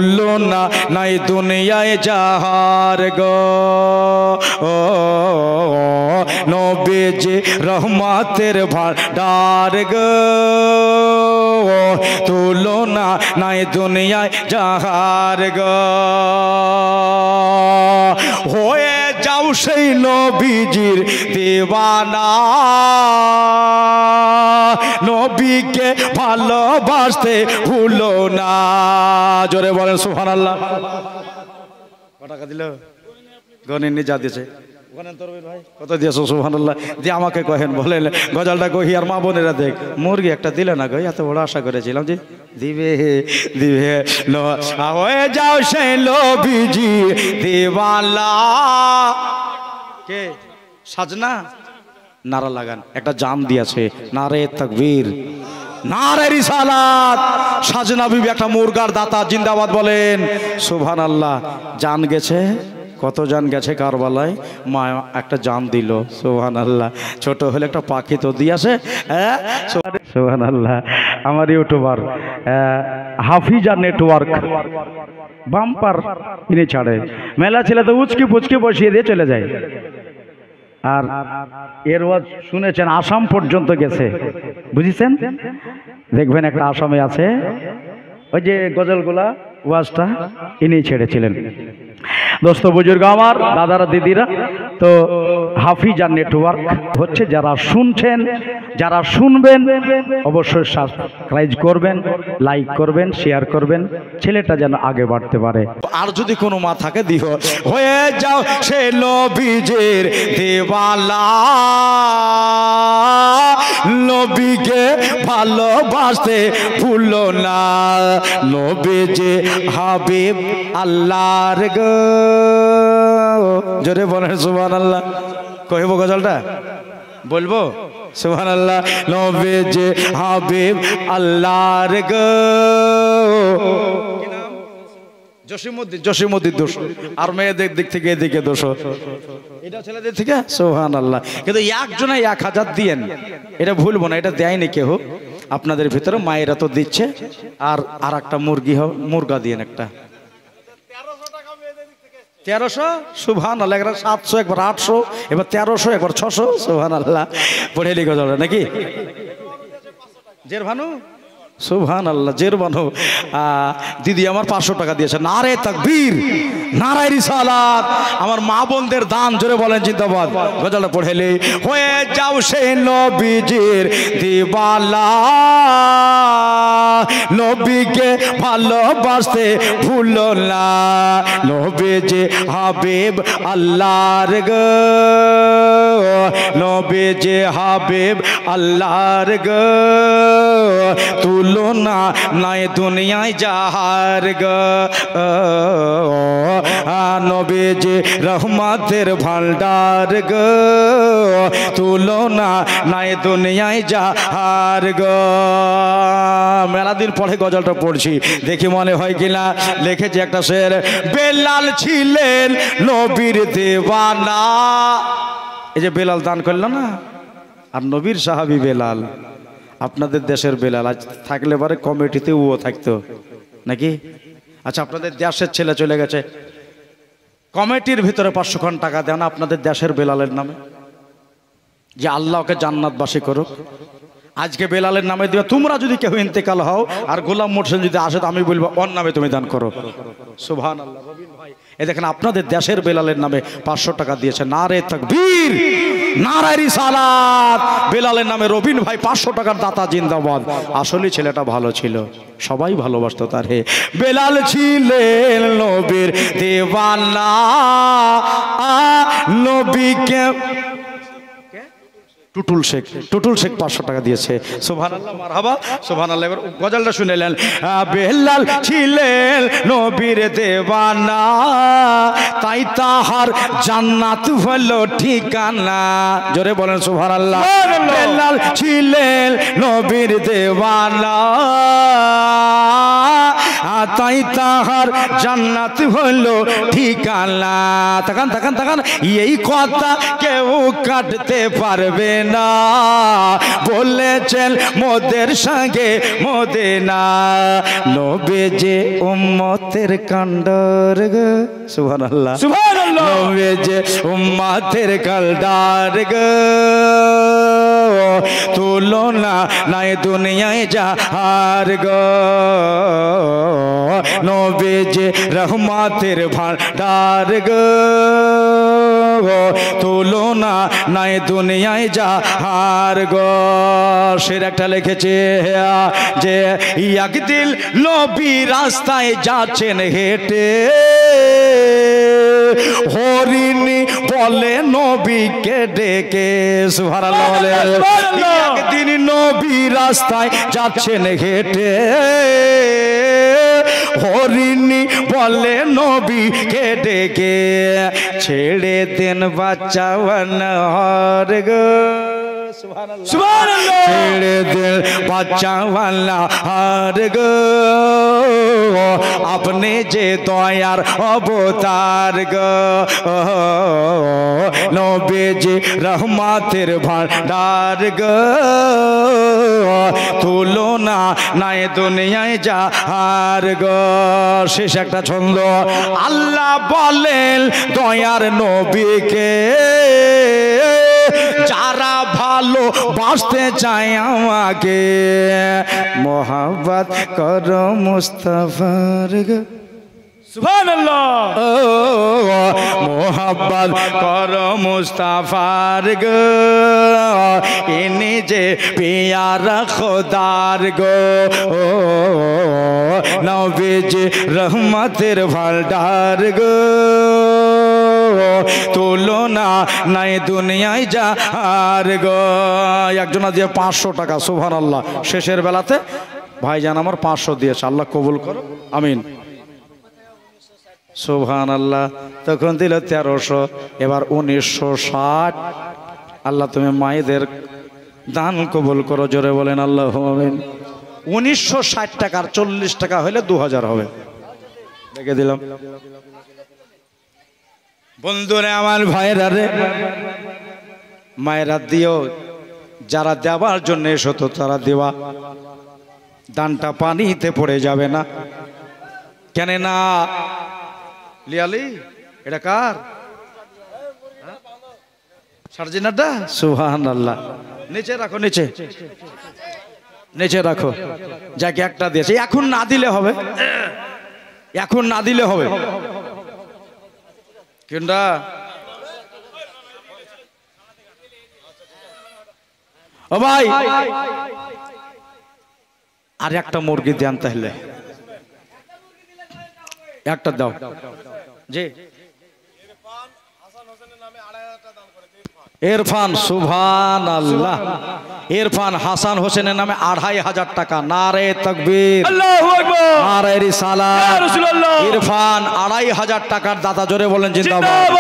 তুলনা নাই দুনিয়ায় যাহার গো নবীজি রহমতের ভান্ডার গো তুলনা নাই দুনিয়ায় যাহার গো হয়ে যাও সেই নবীজির দিওয়ানা নবীকে ভালোবাসতে ভুলো না জোরে বলেন সুবহানাল্লাহ কত টাকা দিল গনিনি যা দিয়েছে ওখানে তোর ভাই কত দিয়েছো সুবহানাল্লাহ দিয়ে আমাকে কহেন বলেন গজলটা কহি আর মা বোনেরা দেখ মুরগি একটা দিলে না গো এত বড় আশা করেছিলাম যে দিবে দিবে হয়ে যাও সেই নবীজি দিওয়ানা কে সাজনা নারা লাগান একটা জাম দিয়েছে নারে তাকবীর নারে রিসালাত সাজনা বিবি একটা মুরগার দাতা জিন্দাবাদ বলেন সুবহানাল্লাহ জান গেছে কত জান গেছে কারবালায় মা একটা জান দিল সুবহানাল্লাহ ছোট হলে একটা পাখি তো দিয়েছে হ্যাঁ সুবহানাল্লাহ আমার ইউটিউবার হাফিজা নেটওয়ার্ক বাম্পার কিনে ছাড়ে মেলা ছেলে তো উচকি পুচকি বসিয়ে দিয়ে চলে যায় আর এর ওয়াজ শুনেছেন আসাম পর্যন্ত গেছে বুঝেছেন দেখবেন একটা আসামে আছে ওই যে গজলগুলা ওয়াজটা ইনি ছেড়েছিলেন দোস্ত বুজুর্গ আমার দাদারা দিদিরা তো হাফিজা নেটওয়ার্ক হচ্ছে যারা শুনছেন যারা শুনবেন অবশ্যই সাবস্ক্রাইব করবেন লাইক করবেন শেয়ার করবেন ছেলেটা যেন আগে বাড়তে পারে আর যদি কোনো মা থাকে দিও হয়ে যাও সে নবীজির দিওয়ানা নবীকে ভালোবাসতে ভুলো না নবীজি হাবিব আল্লাহর গো জোরে বলেন সুবহানাল্লাহ কইব গজলটা বলবো সুবহানাল্লাহ নবীজি হাবিব আল্লাহর গো জসিমউদ্দিন দোষ আর মেয়েদের দিক থেকে এদিকে দোষ এটা ছেলেদের থেকে সুবহানাল্লাহ কিন্তু একজনে 1000 দিয়েন এটা ভুলবো না এটা দেয়নি কেউ আপনাদের ভিতরে মায়েরা তো দিচ্ছে আর একটা মুরগা দিয়েন একটা 1300 সুবহানাল্লাহ একবার 700 একবার 800 এবার 1300 একবার 600 সুবহানাল্লাহ পড়ে লিখো যাবে নাকি জের ভানু সুবহানাল্লাহ জের ভানু দিদি আমার 500 টাকা দিয়েছে নারে তাকবীর নারে রিসালাত আমার মা বোনদের দান জোরে বলেন জিন্দাবাদ গজলটা পড়েলে হয়ে যাও সেই নবীজির দিওয়ানা নবীকে ভালোবাসতে ভুলো না নবীজি হাবিব আল্লাহর গো নবীজি হাবিব আল্লাহর গো তুলনা নাই দুনিয়ায় যাহার গো নবীজি রহমতের ভান্ডার গো তুলনা নাই দুনিয়ায় যাহার গো মেলা দিন পরে গজলটা পড়ছি দেখি মনে হয় কিনা লিখেছে একটা শের বেলাল ছিলেন নবীর দিওয়ানা এই যে বেলাল দান করল না আর নবীর সাহাবী বেলাল আপনাদের দেশের বেলাল আজ থাকলে পরে কমিটিতে ও থাকতো নাকি আচ্ছা আপনাদের দেশের ছেলে চলে গেছে কমিটির ভিতরে 500 খান টাকা দেন আপনাদের দেশের বেলালের নামে যে আল্লাহকে জান্নাতবাসী করুক আজকে বেলালের নামে দিবা তোমরা যদি কেউ ইন্তেকাল হও আর গোলাম মোর্শেদ যদি আসে আমি বলবো ওর নামে তুমি দান করো সুবহানাল্লাহ রবিন ভাই এই দেখেন আপনাদের দেশের বেলালের নামে 500 টাকা দিয়েছে নারে তাকবীর নারে রিসালাত বেলালের নামে রবিন ভাই 500 টাকার দাতা জিন্দাবাদ আসলে ছেলেটা ভালো ছিল সবাই ভালোবাসতো তারে বেলাল ছিলেন নবীর দিওয়ানা নবীকে টুটুল শেখ 500 টাকা দিয়েছে সুবহানাল্লাহ মারহাবা সুবহানাল্লাহ এবার গজলটা শুনেলেন বেলাল ছিলেন নবীর দিওয়ানা তাই তাহার জান্নাত হলো ঠিকানা জোরে বলেন সুবহানাল্লাহ বেলাল ছিলেন নবীর দিওয়ানা তাই তাহার জান্নাত হলো ঠিকানা। তাকান তাকান তাকান, এই কথা কেউ কাটতে পারবে না, বলেছেন মোদের সঙ্গে মদিনা। নবীজি উম্মতের কান্ডার গো, সুবহানাল্লাহ সুবহানাল্লাহ, নবীজি উম্মতের কান্ডার গো, তুলনা নাই দুনিয়ায় যাহার গো, নবীজি রহমতের ভান্ডার গো, তুলনা নাই দুনিয়ায় যাহার গো। সের একটা লিখেছে যে একদিন নবী রাস্তায় যাচ্ছেন হেঁটে, হরিণী বলে নবীকে ডেকে, সুবহানাল্লাহ বলে। একদিন নবী রাস্তায় যাচ্ছেন হেঁটে, হরিণী বলে নবীকে ডেকে, ছেড়ে দেন বাচ্চা বানর গো, সুবহানাল্লাহ, ছেড়ে দেন বাচ্চা বানর গো, আপনি যে দয়ার অবতার গো, নবীজি রহমতের ভান্ডার গো, তুলনা নাই দুনিয়ায় যাহার গো। শেষ একটা ছন্দ, আল্লাহ বলেন দয়ার নবীকে, যারা ভালো বাসতে চায় আমাকে, মোহাব্বত করো মুস্তাফার গো, সুবহানাল্লাহ, মোহাব্বত করো মুস্তাফার গো, ইনি যে পিয়ারা খোদার গো, নবীজি রহমতের ভান্ডার গো, তুলনা নাই দুনিয়ায় যাহার গো। একজনা দিয়ে 500 টাকা, সুবহানাল্লাহ, শেষের বেলাতে ভাইজান আমার 500 দিয়েছে, আল্লাহ কবুল করো, আমিন। সুবহানাল্লাহ, তখন দিল 1300, এবার 1960। আল্লাহ তুমি মায়েদের দান কবুল করো, জোরে বলেন আল্লাহ আমিন। 1960 টাকার 40 টাকা হলে 2000 হবে, দেখে দিলাম। বন্ধুরা আমার ভাইরা রে, মায়েরা দিও, যারা দেওয়ার জন্য এসো তো তারা দেওয়া, দানটা পানিতে পড়ে যাবে না, কেন না লিয়ালি এটা কার সার্জিনাটা, সুবহানাল্লাহ, নিচে রাখো, নিচে নিচে রাখো, যাকে একটা দিয়েছে, এখন না দিলে হবে, এখন না দিলে হবে, কিন্ডা ও ভাই, আর একটা মুরগি দেন তাহলে, একটা দাও। জি ইরফান, সুবহানাল্লাহ, ইরফান হাসান হোসেনের নামে 2500 টাকা। নারে তাকবীর, আল্লাহু আকবার, নারে রিসালাত, ইয়া রাসূলুল্লাহ। ইরফান 2500 টাকার দাতা, জোরে বলেন জিন্দাবাদ।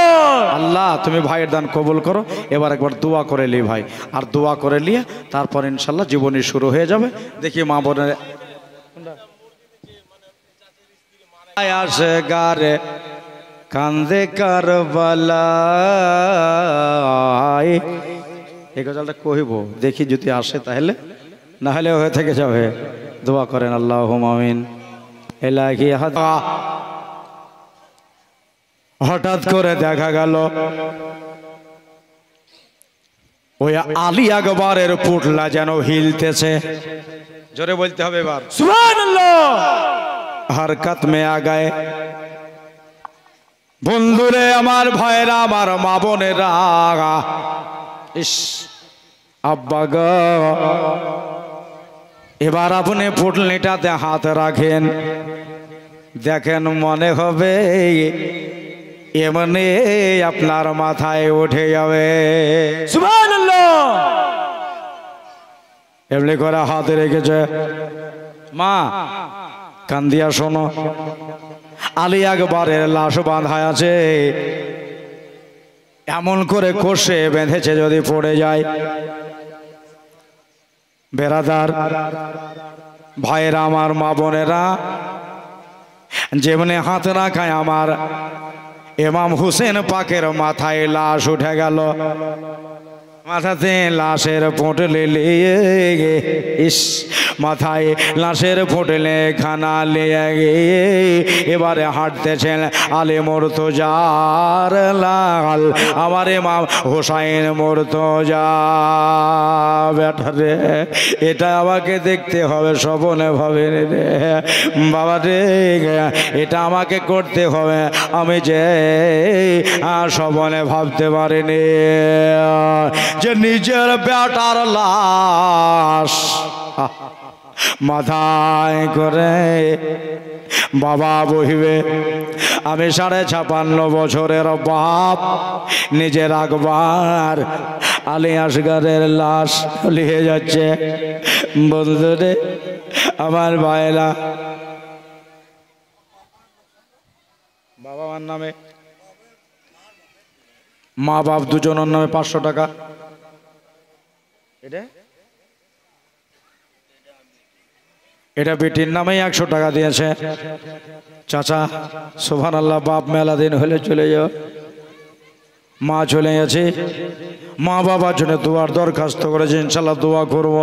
আল্লাহ তুমি ভাইয়ের দান কবুল করো। এবার একবার দোয়া করে লি ভাই, আর দোয়া করে নিয়ে তারপর ইনশাআল্লাহ জীবনী শুরু হয়ে যাবে। দেখি মা বোনের আসে গারে কান্দে কারবালায়, এই গজলটা কহিব, দেখি যদি আসে তাহলে, না হলে হয়ে থেকে যাবে। দোয়া করেন আল্লাহুম্মা আমিন। ইলাহি হঠাৎ করে দেখা গেল ওই আলী আকবরের পুটলা যেন হিলতেছে, জোরে বলতে হবে এবার, সুবহানাল্লাহ, হরকত মে আ গায়ে। বন্ধুরে আমার ভাইরা, আমার মা বোনেরা, ইস আব্বা গো, এবার আপনি পুটলিটাতে হাত রাখেন, দেখেন মনে হবে এমনি আপনার মাথায় উঠে যাবে, সুবহানাল্লাহ। এমনি করে হাতে রেখেছে। মা কান্দিয়া শোনো, আলী আকবরের লাশ বাঁধা আছে, এমন করে কষে বেঁধেছে যদি পড়ে যায়। বেরাদার ভাইয়েরা, আমার মা বোনেরা, যেমনি হাত রাখায় আমার ইমাম হুসেন পাকের মাথায় লাশ উঠে গেল, মাথাতে লাশের পোটলে লিয়ে ইস মাথায় লাশের পোটলে খানা লিয়ে গিয়ে এবারে হাঁটতেছেন আলী মুর্তজার লাল আমার ইমাম হুসাইন মুর্তজা। বেটা রে, এটা আমাকে দেখতে হবে, স্বপনে ভাবে রে বাবা রে, এটা আমাকে করতে হবে, আমি যে স্বপনে ভাবতে পারিনি যে নিজের বেটার লাশ মাথায় করে বাবা বহিবে। আমি 56 বছরের বাপ নিজের আকবার আলী আসগরের লাশ লিয়ে যাচ্ছে। বন্ধুরে আমার ভাইরা, বাবা মার নামে মা বাপ দুজনের নামে 500 টাকা। এটা বেটির নামেই 100 টাকা দিয়েছে। চাচা সুবহানাল্লাহ, বাপ মেলা দিন হলে চলে যাও, মা চলে গেছে, মা বাবার জন্য দোয়ার দরখাস্ত করেছে, ইনশাল্লাহ দোয়া করবো।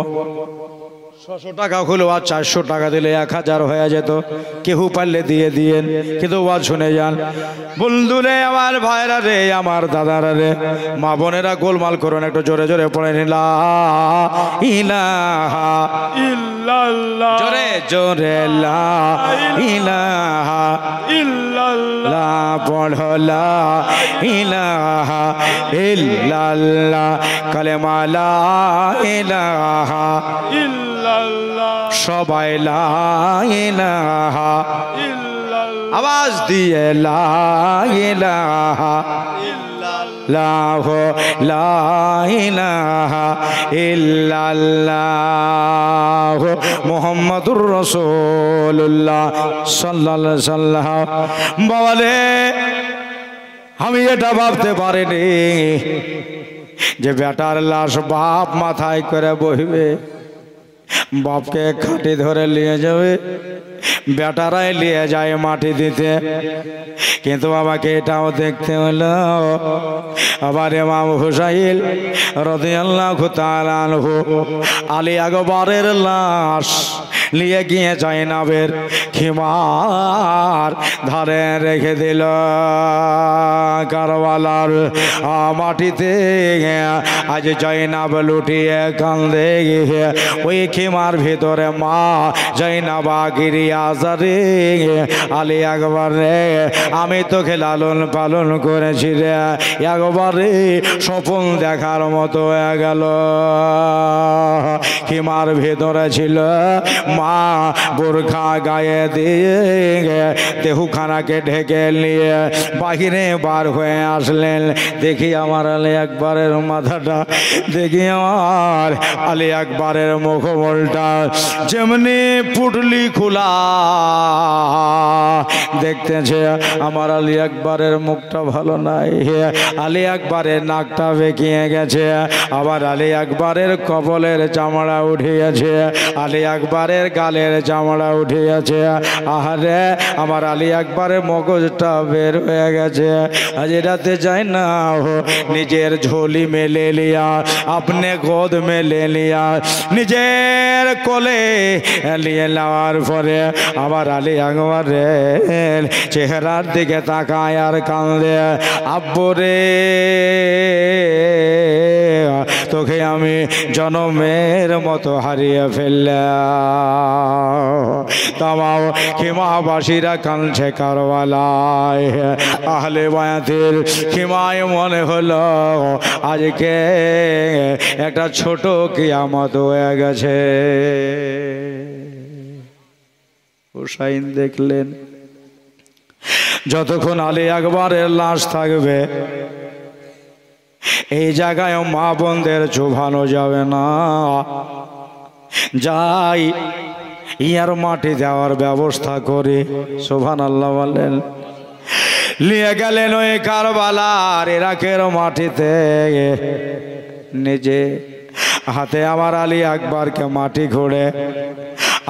600 টাকা হলো আর 400 টাকা দিলে 1000 হয়ে যেত। কেউ পারলে দিয়ে দিয়েন, কিন্তু ওয়াজ শুনে যান। বন্ধুরে আমার ভাইরা রে, আমার দাদারা রে, মা বোনেরা গোলমাল করুন, একটু জোরে জোরে পড়ে লা ইলাহা ইল্লাল্লাহ, জোরে জোরে লা ইলাহা ইল্লাল্লাহ, পড়ো লা ইলাহা ইল্লাল্লাহ, কালেমা লা ইলাহা ইল্লাল্লাহ, সবাই লা ইলাহা ইল্লাল্লাহ, আওয়াজ দিয়ে লা ইলাহা ইল্লাল্লাহ, লা ইলাহা ইল্লাল্লাহ, মুহাম্মাদুর রাসূলুল্লাহ সাল্লাল্লাহু আলাইহি সাল্লাম। বাবারে, আমি এটা ভাবতে পারিনি যে বেটার লাশ বাপ মাথায় করে বইবে, বাপকে খাটি ধরে নিয়ে যাবে, বেটারাই নিয়ে যায় মাটি দিতে। কিন্তু আমাকে এটাও দেখতে হলো, আবার ইমাম হুসাইন রাদিয়াল্লাহু তাআলা আনহু আলী আকবরের লাশ নিয়ে গিয়ে জাইনাবের খিমার ধারে রেখে দিল। কারবালার মাটিতে আজ জাইনাব লুটিয়ে কান্দে গিয়ে, ওই খিমার ভিতরে মা জাইনাব গিরিয়া রে, আলী আকবর রে, আমি তোকে লালন পালন করেছি রে, একবারে স্বপ্ন দেখার মতো হয়ে গেল। খিমার ভিতরে ছিল মা, বোরখা গায়ে দিয়ে দেহুখানাকে ঢেকে নিয়ে বাহিরে বার হয়ে আসলেন। দেখি আমার আলী আকবরের মাথাটা, দেখি আমার আলী আকবরের মুখমণ্ডলটা, যেমনি পুটলি খোলা দেখতেছে, আমার আলী আকবরের মুখটা ভালো নাই, আলী আকবরের নাকটা বেঁকিয়ে গেছে, আবার আলী আকবরের কপালের চামড়া উঠে গেছে, আলী আকবরের গালের চামড়া উঠে গেছে। আহারে, আমার আলী আকবরের মগজটা বের হয়ে গেছে। আজ রাতে যাই না নিজের ঝোলি में ले लिया, अपने गोद में ले लिया, নিজের কোলে নিয়ে নেওয়ার পরে আমার আলী আকবরের চেহারার দিকে তাকায় আর কান্দে, আব্বু রে, তোকে আমি জনমের মতো হারিয়ে ফেললাম। তামাম খিমাবাসীরা কাঁদছে কারবালায়, আহলে বায়াতের খিমায় মনে হলো আজকে একটা ছোট কিয়ামত হয়ে গেছে। হুসাইন দেখলেন যতক্ষণ আলী আকবরের লাশ থাকবে এই জায়গায় মা বোনদের চুভানো যাবে না, যাই ইয়ার মাটি দেওয়ার ব্যবস্থা করে। সুবহানাল্লাহ বলেন। নিয়ে গেলেন ওই কারবালার ইরাকের মাটিতে, নিজে হাতে আমার আলী আকবরকে মাটি ঘুরে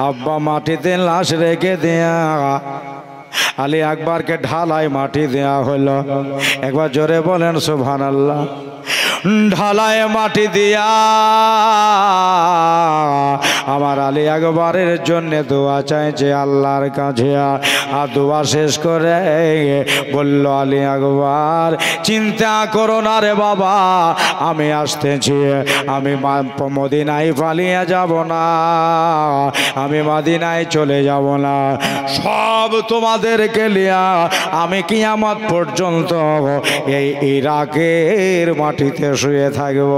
আব্বা মাটিতে লাশ রেখে দেয়া আলী আকবরকে ঢালাই মাটি দেয়া হলো। একবার জোরে বলেন সুবহানাল্লাহ। ঢালাই মাটি দিয়া আমার আলী আকবরের জন্য দোয়া চাইছে আল্লাহর কাছে। আর দোয়া শেষ করে বলল, আলী আকবর চিন্তা করো না রে বাবা, আমি আসতেছি, আমি মদিনায় পালিয়ে যাব না, আমি মদিনায় চলে যাব না, সব তোমাদেরকে লিয়া আমি কিয়ামত পর্যন্ত এই ইরাকের মাটিতে শুয়ে থাকব।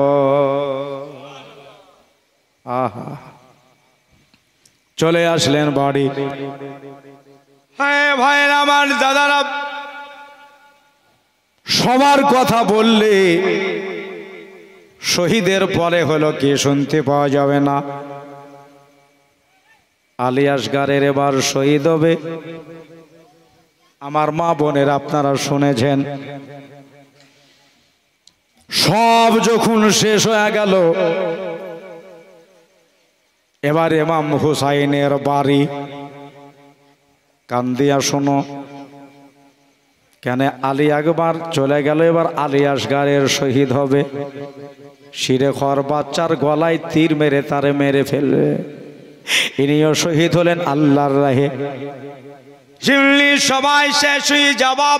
আহা, চলে আসলেন বাড়ি। হ্যাঁ ভাইরা আমার, দাদারা, সবার কথা বললে শহীদের পরে হলো কি শুনতে পাওয়া যাবে না। আলী আসগারের এবার শহীদ হবে। আমার মা বোনের আপনারা শুনেছেন, সব যখন শেষ হয়ে গেল, এবার ইমাম হুসাইনের বাড়ি। কান দিয়া শোনো, কেন আলী আকবর চলে গেল, এবার আলী আসগারের শহীদ হবে। শিরে খর বাচ্চার গলায় তীর মেরে তারে মেরে ফেলবে। ইনিও শহীদ হলেন আল্লাহর রাহে। জিমলি সবাই শেষ হয়ে জবাব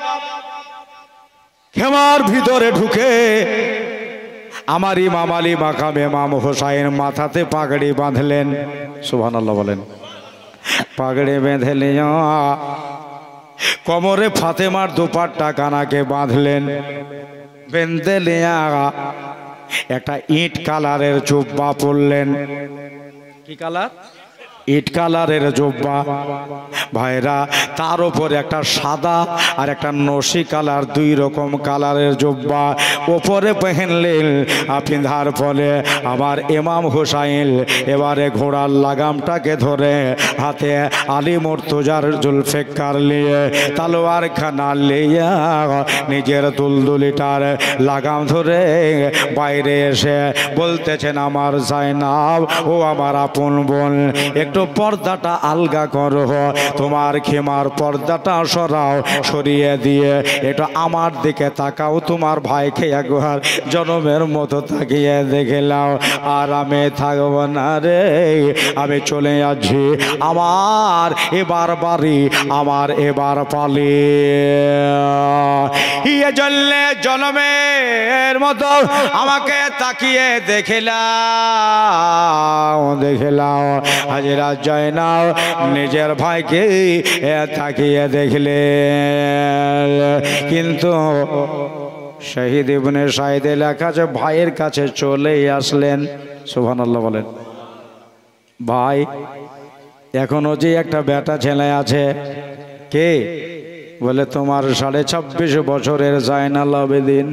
খেমার ভিতরে ঢুকে আমার ইমাম আলী মাকাম ইমাম হুসাইন মাথাতে পাগড়ি বাঁধলেন। সুবহানাল্লাহ বলেন। পাগড়ি বেঁধে লিয়া কোমরে ফাতেমার দুপাট্টা কানাকে বাঁধলেন। বেঁধে লিয়া একটা ইট কালারের জুব্বা পরলেন। কি কালার? ইট কালারের জুব্বা। ভাইরা, তার উপরে একটা সাদা আর একটা নসি কালার, দুই রকম কালারের জুব্বা ওপরে পহনলেন। পিন্ধার ফলে আমার ইমাম হুসাইন এবারে ঘোড়ার লাগামটাকে ধরে হাতে আলী মুর্তজার জুলফিকার নিয়ে তলোয়ার খানা লিয়া নিজের দুলদুলিটার লাগাম ধরে বাইরে এসে বলতেছেন, আমার জাইনাব ও আমার আপন বোন, একটু পর্দাটা আলগা করো, তোমার খেমার পর্দাটা সরাও, সরিয়ে দিয়ে এটা আমার দিকে তাকাও, তোমার ভাইকে একবার জনমের মতো তাকিয়ে দেখে নাও। আর আমি থাকবো না রে, আমি চলে যাচ্ছি আমার এবার বাড়ি, আমার এবার পালি। ইয়ে জ্বললে জনমের মতো আমাকে তাকিয়ে দেখলাম, দেখলাম হাজিরা জয়নাল নিজের ভাইকে তাকিয়ে দেখলে, কিন্তু শহীদ ইবনে সাইদে লেখা আছে ভাইয়ের কাছে চলেই আসলেন। সুবহানাল্লাহ বলেন। ভাই, এখনো যে একটা বেটা ছেলে আছে, কে বলে তোমার 26.5 বছরের জায়নাল আবেদিন,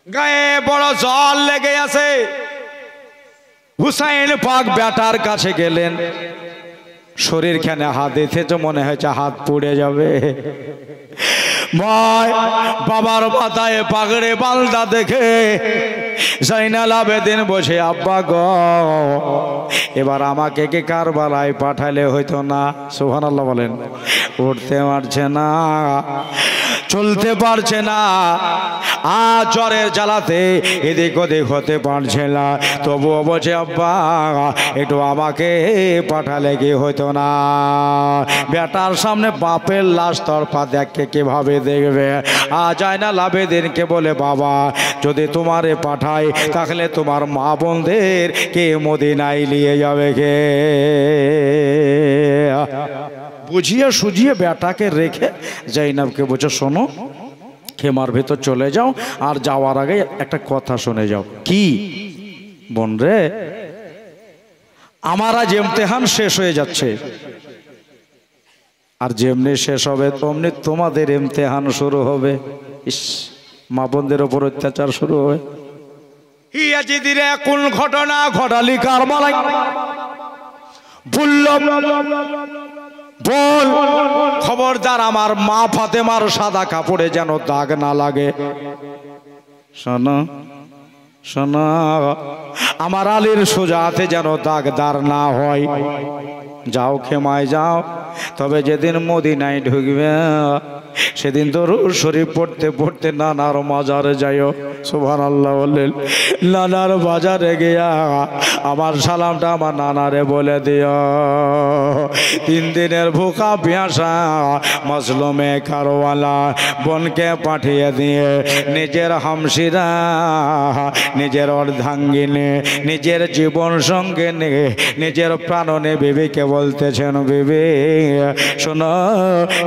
গায়ে বড় জল লেগে আছে। হুসাইন পাক বেটার কাছে গেলেন, শরীর খানে হাত দিতে মনে হয়েছে হাত পুড়ে যাবে। ভাই বাবার মাথায় পাগড়ে বালদা দেখে জাইনাল আবেদিন বসে, আব্বা গো, এবার আমাকে কি কারবালায় পাঠালে হইতো না? সুবহানাল্লাহ বলেন। উঠতে পারছে না, চলতে পারছে না, আর জ্বরের জ্বালাতে এদিক ওদিক হতে পারছে না, তবুও বলছে আব্বা একটু আমাকে পাঠালে কি হইতো না? বেটার সামনে বাপের লাশ তরফা দেখে কিভাবে দেখবে? জাইনাল আবেদিনকে বলে, বাবা যদি তোমারে পাঠাই তাহলে তোমার মা বোনদের কে মদিনায় নিয়ে যাবে কে? বুঝিয়ে সুঝিয়ে বেটাকে রেখে জাইনাবকে বলছে, শোনো, খেমার ভেতর চলে যাও, আর যাওয়ার আগে একটা কথা শুনে যাও। কি? বোন রে, আমার আজ ইমতিহান শেষ হয়ে যাচ্ছে, আর যেমনি শেষ হবে তেমনি তোমাদের ইমতিহান শুরু হবে। ইস, মা বোনদের ওপর অত্যাচার শুরু হবে। ইয়াজিদিরে কোন ঘটনা ঘটালি কারবালায় বলল, বল খবরদার আমার মা ফাতেমার সাদা কাপড়ে যেন দাগ না লাগে। শোনো, শোনো, আমার আলীর সোজাতে যেন দাগদার না হয়। যাও খেমায় যাও, তবে যেদিন মদিনায় ঢুকবে সেদিন দরুদ শরীফ পড়তে পড়তে নানার মাজারে যাইও। সুবহানাল্লাহ বললেন। নানার বাজারে গিয়া আমার সালামটা আমার নানারে বলে দিও। 3 দিনের ভুকা পিয়াসা মজলুমে কারওয়ালা বোনকে পাঠিয়ে দিয়ে নিজের হামশিরা, নিজের অর্ধাঙ্গিনী, নিজের জীবন সঙ্গে নিয়ে নিজের প্রাণনে বিবিকে বলতেছেন, বিবি শোনো,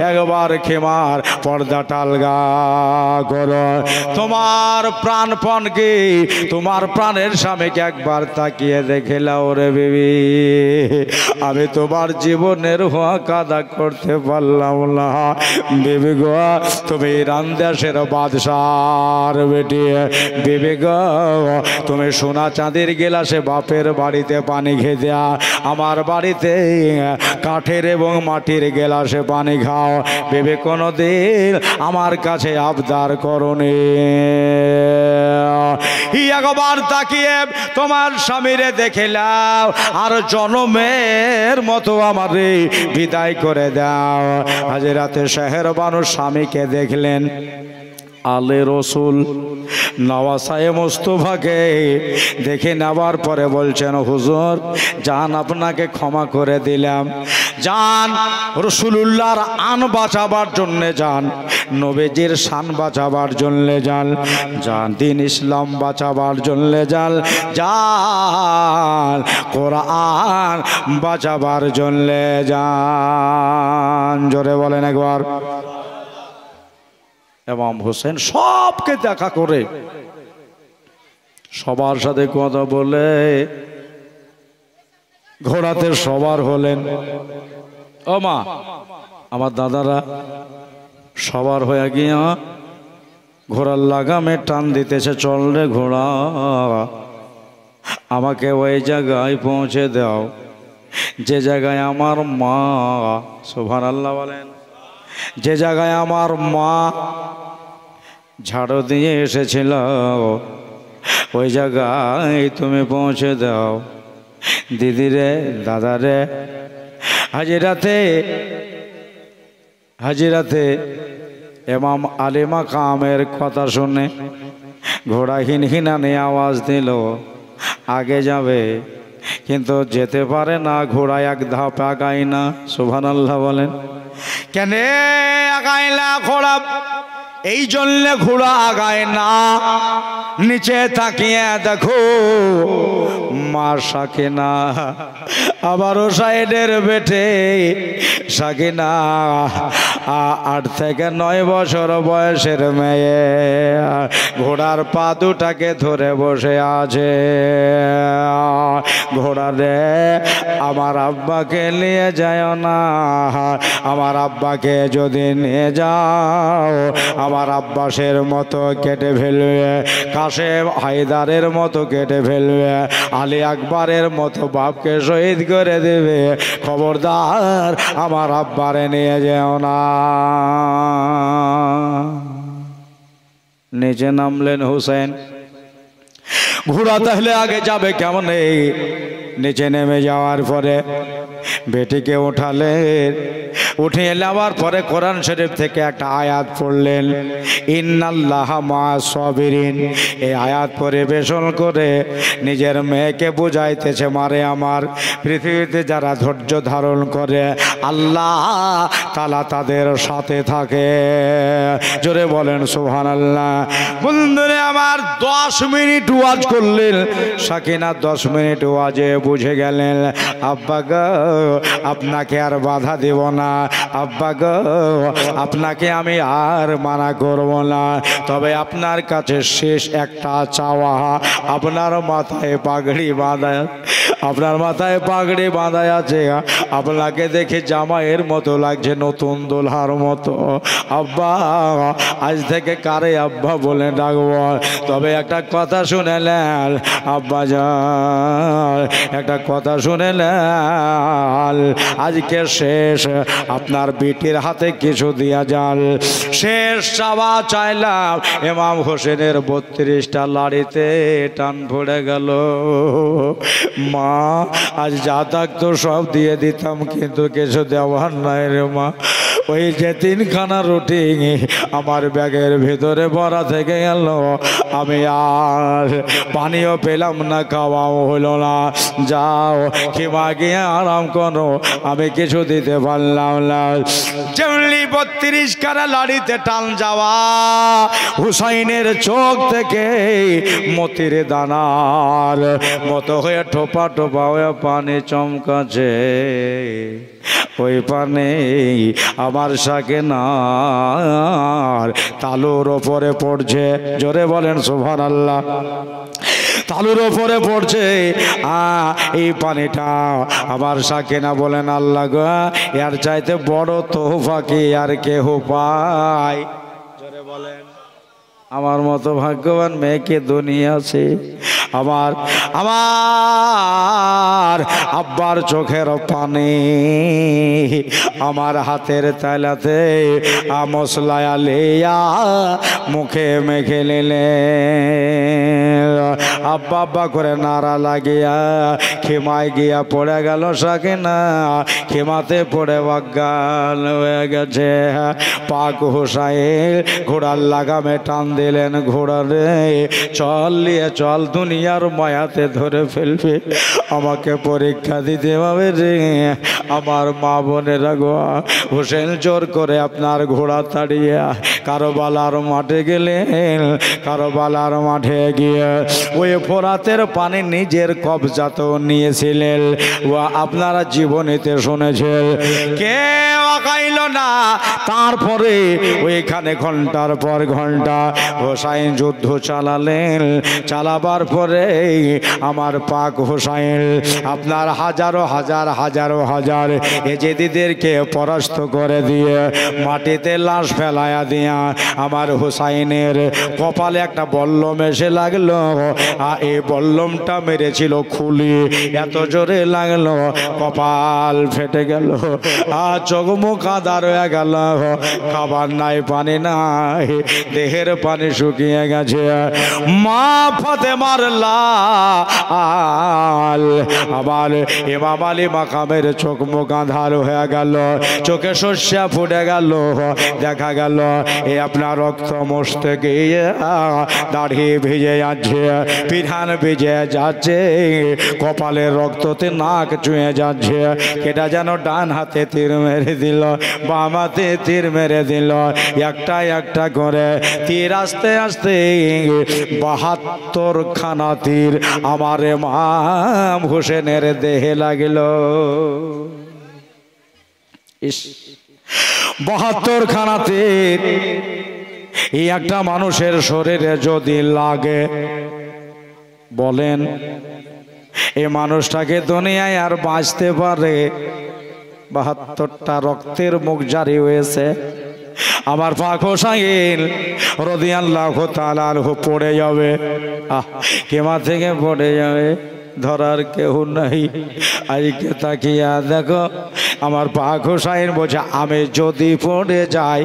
একবার খেমার পর্দাটা আলগা করো। তোমার প্রাণপণ কি, তোমার প্রাণের স্বামীকে একবার তাকিয়ে দেখে লাও রে বিবি। আমি তোমার জীবনের হক আদা করতে পারলাম না বিবি গো। তুমি ইরান দেশের বাদশার বেটি বিবি গো, তুমি সোনা চাঁদির গেলাসে বাপের বাড়িতে পানি খেতে, আমার বাড়িতে কাঠের এবং মাটির গেলাসে পানি খাও। বিবি কোনদিন আমার কাছে আবদার করনি। একবার তাকিয়ে তোমার স্বামীরে দেখে নাও, আর জনমের মতো আমারে বিদায় করে দাও। হাজিরাতে শহর বানু স্বামীকে দেখলেন, আলে রসুল নওয়াসায়ে মুস্তফাকে দেখে নেওয়ার পরে বলছেন, হুজুর জান, আপনাকে ক্ষমা করে দিলাম। যান, রসুলুল্লাহর আন বাঁচাবার জন্যে যান, নবীজির শান বাঁচাবার জন্যে যান, যান দিন ইসলাম বাঁচাবার জন্যে যান, যান কোরআন বাঁচাবার জন্যে যান। জোরে বলেন একবার। ইমাম হোসেন সবকে দেখা করে, সবার সাথে কথা বলে, ঘোড়াতে সবার হলেন। ও মা, আমার দাদারা সবার হয়ে গিয়া ঘোড়ার লাগামে টান দিতেছে, চল রে ঘোড়া, আমাকে ওই জায়গায় পৌঁছে দাও যে জায়গায় আমার মা, সুবহানাল্লাহ বলেন, যে জায়গায় আমার মা ঝাড়ু দিয়ে এসেছিল, ওই জায়গায় তুমি পৌঁছে দাও। দিদিরে, দাদারে, হাজিরাতে ইমাম আলী মাকামের কথা শুনে ঘোড়া হিনহিনানি আওয়াজ দিল, আগে যাবে কিন্তু যেতে পারে না, ঘোড়া এক ধাপ আগায় না। সুবহানাল্লাহ বলেন। কেন আগায় না ঘোড়া? এই জন্য ঘোড়া আগায় না, নিচে তাকিয়ে দেখো মা সাকিনা, আবারও সাইডের বেটে সাকিনা, 8 থেকে 9 বছর বয়সের মেয়ে, ঘোড়ার পা দুটাকে ধরে বসে আছে। ঘোড়া রে, আমার আব্বাকে নিয়ে যায় না, আমার আব্বাকে যদি নিয়ে যাও আমার আব্বাসের মতো কেটে ফেলবে, কাশেম হায়দারের মতো কেটে ফেলবে, আলী আকবরের মতো বাপকে শহীদ করে দেবে। খবরদার আমার আব্বারে নিয়ে যেও না। নিচে নামলেন হুসেন। ঘোড়া তাহলে আগে যাবে কেমন? নিচে নেমে যাওয়ার পরে বেটিকে উঠালেন, উঠিয়ে নেওয়ার পরে কোরআন শরীফ থেকে একটা আয়াত পড়লেন, ইন্নাল্লাহা মা'আস সাবিরিন। এই আয়াত পরিবেশন করে নিজের মেয়েকে বুঝাইতেছে, মারে আমার, পৃথিবীতে যারা ধৈর্য ধারণ করে আল্লাহ তাআলা তাদের সাথে থাকে। জোরে বলেন সুবহানাল্লাহ। বন্ধুরে আমার 10 মিনিট ওয়াজ করলেন সাকিনা, 10 মিনিট ওয়াজে বুঝে গেলেন, আব্বা গো আপনাকে আর বাধা দেব না, আব্বা গো আপনাকে আমি আর মানা করব না, তবে আপনার কাছে শেষ একটা চাওয়া, আপনার মাথায় পাগড়ি বাঁধা আপনার মাথায় পাগড়ি বাঁধাই আছে, আপনাকে দেখে জামাইয়ের মতো লাগছে, নতুন দোলহার মতো। আব্বা, আজ থেকে কারে আব্বা বলে ডাকব? তবে একটা কথা শুনে নেন আব্বা যান, একটা কথা শুনে নেন, আজকে শেষ, আপনার বিটির হাতে কিছু দিয়া যান। শেষ চাওয়া চাইলাম, ইমাম হোসেনের 32টা লাড়িতে টান পড়ে গেল। মা, আজ যা থাকতো সব দিয়ে দিতাম, কিন্তু কিছু দেওয়ার নাই রে মা। ওই যে 3খানা রুটি আমার ব্যাগের ভিতরে ভরা থেকে গেল, আমি আর পানিও পেলাম না, খাওয়াও হলো না। যাও খিমা গিয়ে আরাম করো, আমি কিছু দিতে পারলাম না। যেমনি 32খানা লাড়িতে টান যাওয়া, হুসাইনের চোখ থেকে মতির দানার মতো হয়ে টোপা টোপা হয়ে পানি চমকাছে। ওই পানি আমার সাকেনার তালুর ওপরে পড়ছে। জোরে বলেন সুবহানাল্লাহ। তালুর ওপরে পড়ছে। এই পানিটা আমার সাকেনা বলেন, আল্লাহ গো, এর চাইতে বড় তোহফা কি আর কেহ পায়? জোরে বলেন। আমার মতো ভাগ্যবান মেয়েকে দুনিয়া আছে। আমার আমার আব্বার চোখের পানি আমার হাতের তালাতে মশলায় আলিয়া মুখে মেখে নিলে, আব্বা আব্বা করে নাড়া লাগিয়া খেমায় গিয়া পড়ে গেল সাকিনা। খেমাতে পড়ে অজ্ঞান হয়ে গেছে। পাক হোসাইন ঘোড়ার লাগামে টান দিলেন, ঘোড়া রে চল নিয়ে চল, দুনিয়ার মায়াতে ধরে ফেলবে, আমাকে পরীক্ষা দিতে হবে রে। আমার মা বোনেরা গো, হোসেন জোর করে আপনার ঘোড়া তাড়িয়ে কারবালার মাঠে গেলেন। কারবালার মাঠে গিয়ে ওই ফোরাতের পানি নিজের কবজাতেও নিয়েছিলেন। ও আপনারা জীবনীতে শুনেছেন, কেউ আগাইল না। তারপরে ওইখানে ঘন্টার পর ঘন্টা হোসাইন যুদ্ধ চালালেন। চালাবার পরে আমার পাক হোসাইন আপনার হাজারো হাজার হাজারো হাজার এজেদিদেরকে পরাস্ত করে দিয়ে মাটিতে লাশ ফেলায়া দিয়া আমার হোসাইনের কপালে একটা বল্লম এসে লাগলো। এই বল্লমটা মেরেছিল খুলি, এত জোরে লাগলো কপাল ফেটে গেল। চোখ মুখ আদার হয়ে গেল, খাবার নাই, পানি নাই, দেহের পানি শুকিয়ে গেছে। মা ফাতেমার লাল আবার ইমাম আলী মাকামের চোখ মুখ আঁধার হয়ে গেল, চোখে শস্যা ফুটে গেল। দেখা গেল এই আপনার রক্ত মস্তে গিয়ে দাড়ি ভিজে যাচ্ছে, পিঠান ভিজে যাচ্ছে, কপালের রক্ততে নাক চুয়ে যাচ্ছে। কেটা যেন ডান হাতে তীর মেরে দিল, বাম হাতে তীর মেরে দিল, একটা একটা করে তীর আস্তে আস্তে 72খানা তীর আমার ইমাম হোসেনের দেহে লাগিল। 72খানা তীর এই একটা মানুষের শরীরে যদি লাগে, বলেন এই মানুষটাকে দুনিয়ায় আর বাঁচতে পারে? 72টা রক্তের মুখ জারি হয়েছে। আমার পাক হোসাইন রাদিয়াল্লাহু তাআলা আনহু পড়ে যাবে, কেমা থেকে পড়ে যাবে, ধরার কেউ নাই। আজকে তাকিয়া দেখো আমার পাক হোসাইন বলছে, আমি যদি পড়ে যাই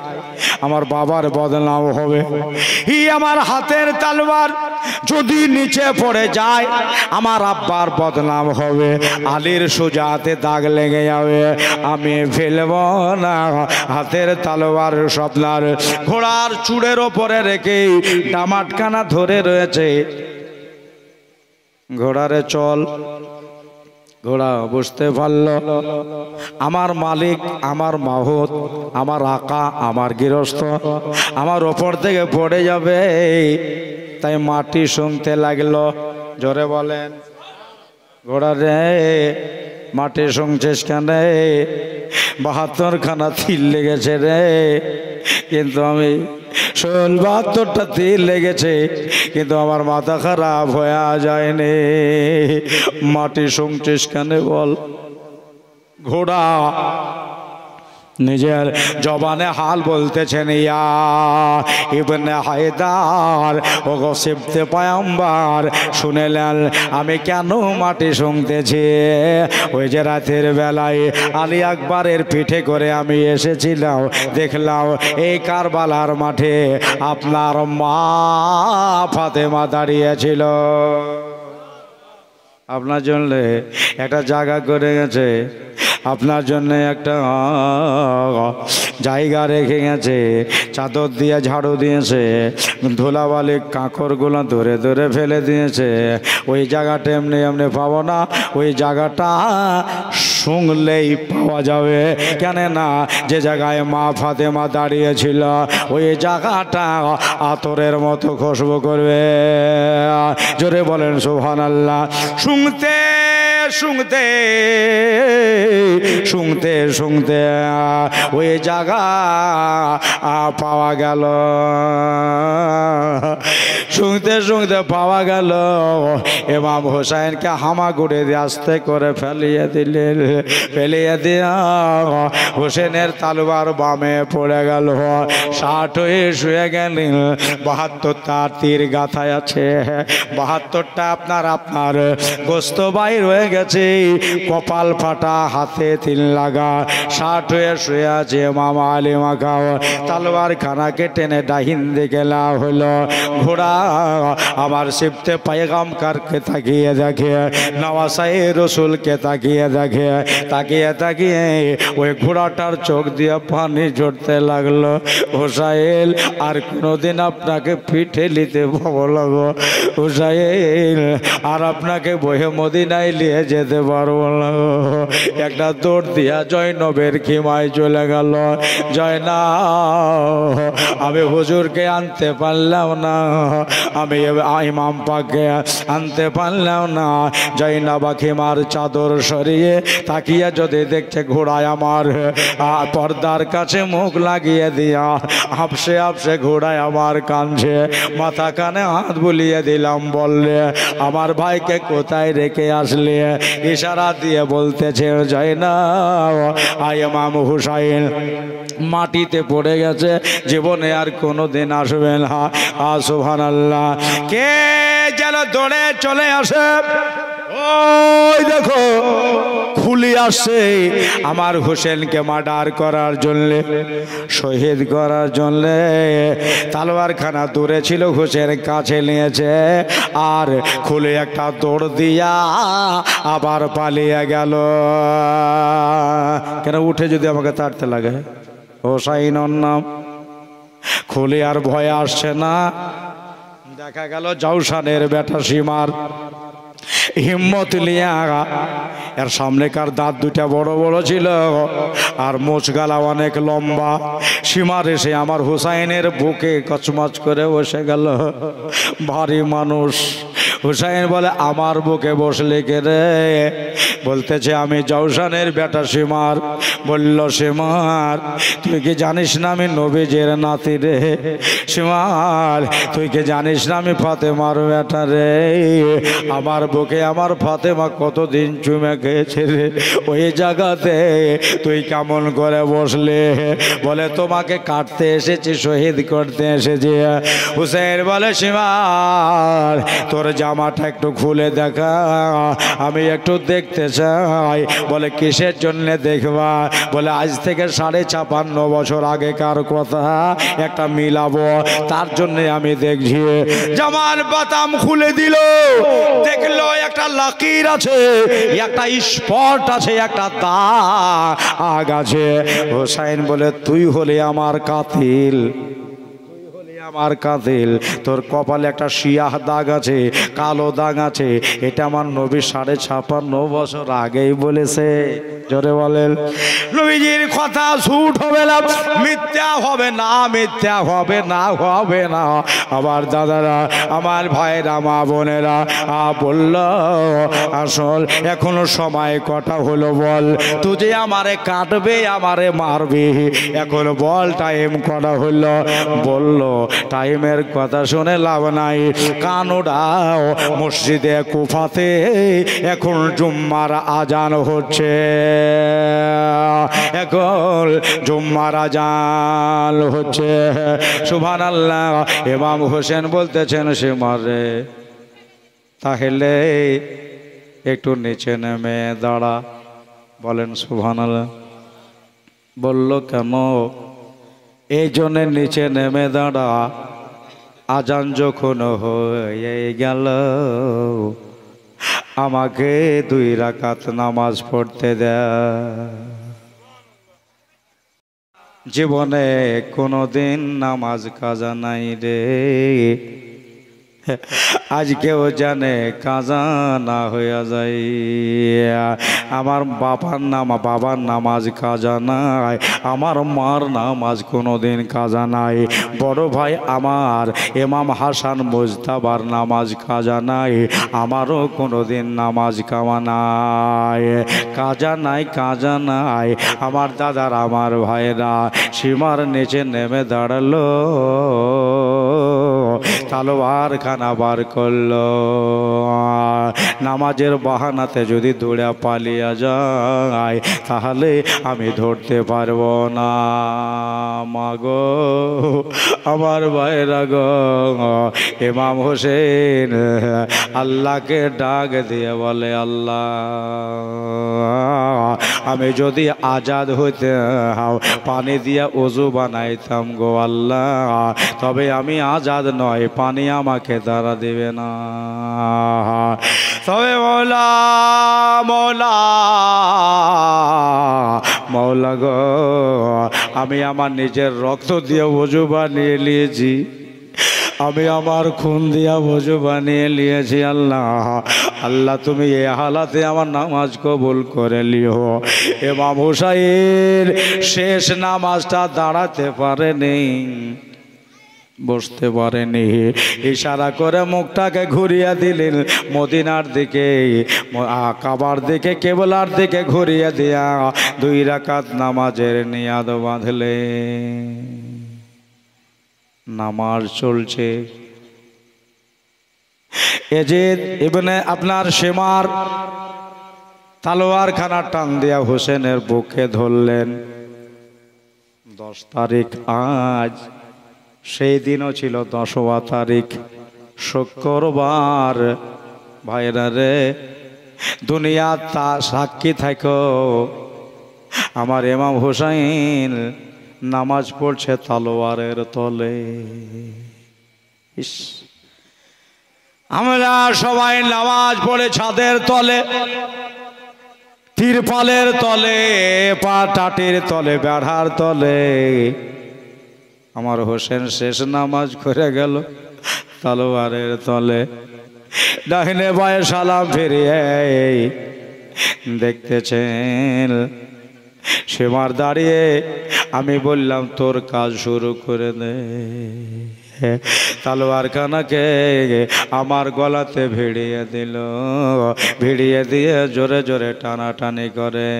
আমার বাবার বদনাম হবে। আমার হাতের তলোয়ার যদি নিচে পড়ে যায় আমার আব্বার বদনাম হবে। আলীর সোজাতে দাগ লেগে যাবে, আমি ফেলব না। হাতের তলোয়ার স্বপ্নার ঘোড়ার চূড়ের ওপরে রেখে ডামাটখানা ধরে রয়েছে। ঘোড়ারে চল। ঘোড়া বুঝতে পারল আমার মালিক, আমার মাহুত, আমার আকা, আমার গৃহস্থ আমার ওপর থেকে পড়ে যাবে, তাই মাটি শুনতে লাগলো। জোরে বলেন। ঘোড়া রে মাটি শুনছিস কেন? 72খানা তীর লেগেছে রে, কিন্তু আমি 72টা তীর লেগেছে, কিন্তু আমার মাথা খারাপ হয়ে যায়নি। মাটি শুনছিস কেন বল? ঘোড়া নিজের জবানে হাল বলতেছেন, ইয়া ইবনে হায়দার, ও গো সিবতে পয়গম্বর, শুনেলেন আমি কেন মাটি শুনতেছি? ওই যে রাতের বেলায় আলী আকবরের পিঠে করে আমি এসেছিলাম, দেখলাম এই কারবালার মাঠে আপনার মা ফাতেমা দাঁড়িয়েছিল। আপনার জন্য একটা জায়গা করে গেছে, আপনার জন্য একটা জায়গা রেখে গেছে, চাদর দিয়ে ঝাড়ু দিয়েছে, ধুলাবালি কাঁকড়গুলো ধরে ধরে ফেলে দিয়েছে। ওই জায়গাটা এমনি এমনি পাবো না, ওই জায়গাটা শুনলেই পাওয়া যাবে। কেন না, যে জায়গায় মা ফাতেমা দাঁড়িয়েছিল ওই জায়গাটা আতরের মতো খুশবু করবে। জোরে বলেন সুবহানাল্লাহ। শুনতে শুনতে শুনতে শুনতে ওই জায়গা পাওয়া গেল, শুনতে শুনতে পাওয়া গেল। ইমাম হোসেনকে হামাগুড়ি দিয়ে আস্তে করে ফেলিয়ে দিলেন, ফেলিয়ে দিয়া হোসেনের তালুয়ার বামে পড়ে গেল। 60 হয়ে শুয়ে গেলেন। 72টা তীর গাথায় আছে, 72টা আপনার আপনার গোস্ত বাইর হয়ে গেছে, কপাল ফাটা, হাতে তিল লাগা। 60 হয়ে শুয়ে আছে ইমাম আলী মাকাও। তালুয়ার খানাকে টেনে ডাহিন দিকে লাভ হলো। ঘোড়া আমার সিবতে পয়গম্বরকে তাকিয়ে দেখে, নওয়াসাই রসুলকে তাকিয়ে দেখে, তাকিয়ে তাকিয়ে ওই ঘোড়াটার চোখ দিয়ে পানি ঝরতে লাগলো। হোসাইল, আর কোনোদিন আপনাকে পিঠে নিতে পাবো লাগো হোসাইল, আর আপনাকে বহে মদিনায় নিয়ে যেতে পারবো না। একটা দৌড় দিয়া জয়নবের খিমায় চলে গেল। জয়নাব, আমি হুজুরকে আনতে পারলাম না, আমি ইমাম পাককে আনতে পারলাম না। জয়নাব খিমার চাদর সরিয়ে তাকিয়ে যদি দেখছে ঘোড়ায় আমার পর্দার কাছে মুখ লাগিয়ে দিয়া হাফসে হাফসে ঘোড়ায় আমার কাঁদছে। মাথা কানে হাত বুলিয়ে দিলাম, বললে আমার ভাইকে কোথায় রেখে আসলে? ইশারা দিয়ে বলতেছে জয়নাব ইমাম হুসাইন মাটিতে পড়ে গেছে, জীবনে আর কোনোদিন আসবে না। সুবহানাল্লাহ। কে যেন দৌড়ে চলে আসে, ওই দেখো খুলি আসছে আমার হোসেনকে মার্ডার করার জন্য, শহীদ করার জন্য। তালোয়ার খানা দূরে ছিল, হোসেন কাছে নিয়েছে, আর খুলে একটা দৌড় দিয়া আবার পালিয়ে গেল। কেন উঠে যদি আমাকে তাড়তে লাগে? হোসাইনের নাম। খুলে আর ভয় আসছে না। দেখা গেল জাউসানের বেটা সীমার হিম্মত লিয়া, এর সামনেকার দাঁত দুটা বড় বড় ছিল, আর মোচ গালা অনেক লম্বা। সীমার এসে আমার হুসাইনের বুকে কচমচ করে বসে গেল। ভারী মানুষ। হুসাইন বলে আমার বুকে বসলে কে রে? বলতেছে আমি জাউসানের বেটা সীমার। বলল সীমার, তুই কি জানিস না আমি নবীজির নাতি রে? সীমার, তুই কি জানিস না আমি ফাতেমার বেটা রে? আমার বুকে আমার ফাতেমা কতদিন চুমে খেয়েছে রে, ওই জায়গাতে তুই কেমন করে বসলে? বলে তোমাকে কাটতে এসেছি, শহীদ করতে এসেছি। হুসেন বলে সীমার, তোর জামাটা একটু খুলে দেখা, আমি একটু দেখতে চাই। বলে কিসের জন্য দেখবা? বলে আজ থেকে 56 বছর আগেকার কথা একটা মিলাবো, তার জন্য আমি দেখছি। জামার বাতাম খুলে দিল, দেখলো একটা লাকির আছে, একটা স্পট আছে, একটা দাগ আছে। হোসাইন বলে তুই হলে আমার কাতিল, আমার কাদিল, তোর কপালে একটা শিয়াহ দাগ আছে, কালো দাগ আছে, এটা আমার নবী 56 বছর আগেই বলেছে। জোরে বলেন। নবীজির কথা ঝুট হবে না, মিথ্যা হবে না, মিথ্যা হবে না, হবে না। আমার দাদারা, আমার ভাইরা, মা বোনেরা বলল, আসল এখনো সময় কটা হলো বল, তুই যে আমারে কাটবে, আমারে মারবে, এখন বল টাইম কটা হলো। বলল টাইমের কথা শুনে লাভ নাই, কানুডাও মসজিদে কুফাতে এখন জুম্মার আজান হচ্ছে, এখন জুম্মার আজান হচ্ছে। সুবহানাল্লাহ। ইমাম হোসেন বলতেছেন, সে মারে তাহলে একটু নিচে নেমে দাঁড়া। বলেন সুবহানাল্লাহ। বলল কেন? এই জন্য নিচে নেমে দাঁড়া, আজান যখন হয়ে গেল আমাকে 2 রাকাত নামাজ পড়তে দেয়। জীবনে কোনোদিন নামাজ কাজা নাই রে, আজকেও জানে কাজা না হইয়া যায়। আমার বাবার নামাজ কাজা নাই, আমার মার নামাজ কোনোদিন কাজা নাই। বড় ভাই আমার ইমাম হাসান মুজতাবার নামাজ কাজা নাই, আমারও কোনোদিন নামাজ কামা নাই, কাজা নাই, কাজা নাই। আমার দাদার, আমার ভাইরা সীমার নিচে নেমে দাঁড়ালো, তলোয়ার খানা বার করলো। নামাজের বাহানাতে যদি দৌড়ে পালিয়ে যায় তাহলে আমি ধরতে পারবো না। মাগো আমার ভাইরা গো, ইমাম হোসেন আল্লাহকে ডাক দিয়ে বলে, আল্লাহ আমি যদি আজাদ হইতে পানি দিয়া ওযু বানাইতাম গো আল্লাহ, তবে আমি আজাদ নয়, পানি আমাকে দ্বারা দেবে না। তবে মৌলা মৌলা মৌলা গো, আমি আমার নিজের রক্ত দিয়ে ওযু বানিয়ে নিয়েছি, আমি আমার খুন দিয়া ওযু বানিয়ে নিয়েছি। আল্লাহ আল্লাহ তুমি এই হালাতে আমার নামাজ কবুল করে লিও। ইমাম হুসাইন শেষ নামাজটা দাঁড়াতে পারেনি, বসতে পারেনি, ইশারা করে মুখটাকে ঘুরিয়ে দিলেন মদিনার দিকে, কাবার দিকে, কেবলার দিকে ঘুরিয়ে দিয়া 2 রাকাত নামাজের নিয়াদ বাঁধলে। নামাজ চলছে, এজিদ ইবনে আপনার শেমার তলোয়ার খানা টান দিয়া হোসেনের বুকে ধরলেন। 10 তারিখ আজ, সেই দিনও ছিল 10ওয়া তারিখ, শুক্রবার। ভাইরা রে, দুনিয়া তা সাক্ষী থাকো, আমার ইমাম হুসাইন নামাজ পড়ছে তলোয়ারের তলে। আমরা সবাই নামাজ পড়ে ছাদের তলে, তিরপালের তলে, টাটির তলে, বেড়ার তলে। আমার হোসেন শেষ নামাজ করে গেল তলোয়ারের তলে। ডাহিনে বায়ে সালাম ফিরিয়ে দেখতেছেন সেমার দাঁড়িয়ে। আমি বললাম তোর কাজ শুরু করে দে। তলোয়ার খানাকে আমার গলাতে ভিড়িয়ে দিল, ভিড়িয়ে দিয়ে জোরে জোরে টানাটানি করে।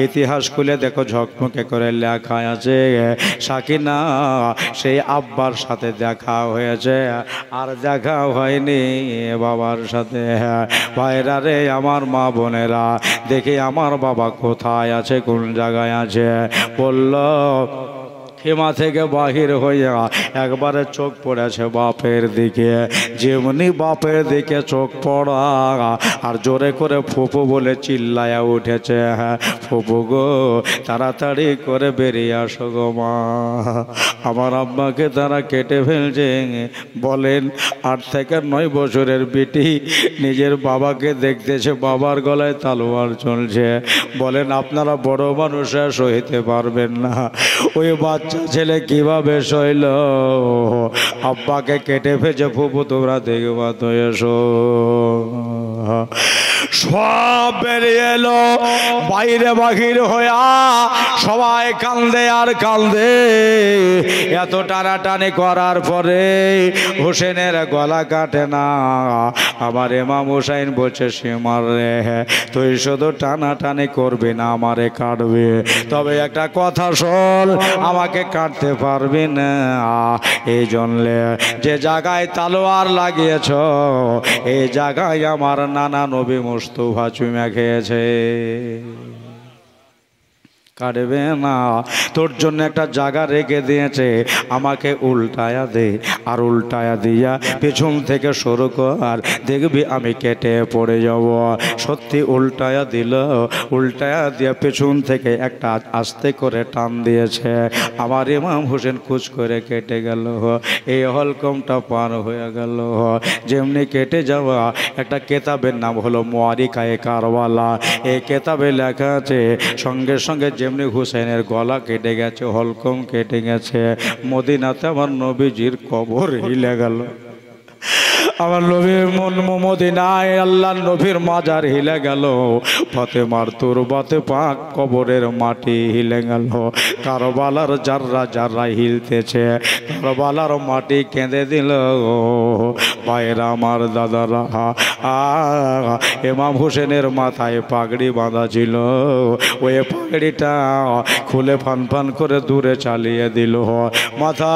ইতিহাস খুলে দেখো, ঝকমকে করে লেখা আছে সাকিনা সেই আব্বার সাথে দেখা হয়েছে, আর দেখা হয়নি বাবার সাথে। ভাইরা রে, আমার মা বোনেরা, দেখি আমার বাবা কোথায় আছে, কোন জায়গায় আছে। বলল খেমা থেকে বাহির হইয়া একবারে চোখ পড়েছে বাপের দিকে। যেমনি বাপের দিকে চোখ পড়া, আর জোরে করে ফুপু বলে চিল্লায়া উঠেছে। ফুপু গো তাড়াতাড়ি করে বেরিয়ে আসো গো মা, আমার আব্বাকে তারা কেটে ফেলছে। বলেন 8 থেকে 9 বছরের বিটি নিজের বাবাকে দেখতেছে, বাবার গলায় তলোয়ার চলছে। বলেন আপনারা বড় মানুষরা সইতে পারবেন না, ওই বাচ্চা ছেলে কিভাবে সইল? আব্বাকে কেটে ফেলছে। ফুপু তোমরা দেখবা তো, এসো। সব বেরিয়ে এলো বাইরে বাহির হইয়া, সবাই কান্দে আর কান্দে। এত টানাটানি করার পরে হোসেনের গলা কাটে না। আমার ইমাম হুসাইন বলছে সীমার রে, তুই শুধু টানাটানি করবি না, আমারে কাটবে। তবে একটা কথা শোন, আমাকে কাটতে পারবি না। এই জন্য যে জায়গায় তলোয়ার লাগিয়েছ, এই জায়গায় আমার নানা নবী মুস্তাফা চুমা খেয়েছে, কাটবে না। তোর জন্য একটা জায়গা রেখে দিয়েছে, আমাকে উল্টায়া দে, আর উল্টায়া দিয়া পেছন থেকে শুরু কর, দেখবি আমি কেটে পড়ে যাব। সত্যি উল্টায়া দিল, উল্টায়া দিয়া পেছন থেকে একটা আস্তে করে টান দিয়েছে। আমার ইমাম হোসেন কুচ করে কেটে গেল। এই হলকমটা পার হয়ে গেল। যেমনি কেটে যাওয়া, একটা কেতাবের নাম হলো মুআরিকায়ে কারবালা। এই কেতাবে লেখা আছে সঙ্গে সঙ্গে যেমনি হুসেনের গলা কেটে গেছে, হলকম কেটে গেছে, মদিনাতে আমার নবীজির কবর হিলে গেল। আমার নবীর মদিনায় আল্লাহর নবীর মাজার হিলে গেল। ফাতেমার তুরবাতে পাক কবরের মাটি হিলে গেল। কারবালার জাররা জাররা হিলতেছে, কারবালার মাটি কেঁদে দিল। ভাইরা আমার দাদারা, ইমাম হোসেনের মাথায় পাগড়ি বাঁধা ছিল, ওই পাগড়িটা খুলে ফান ফান করে দূরে চালিয়ে দিল। মাথা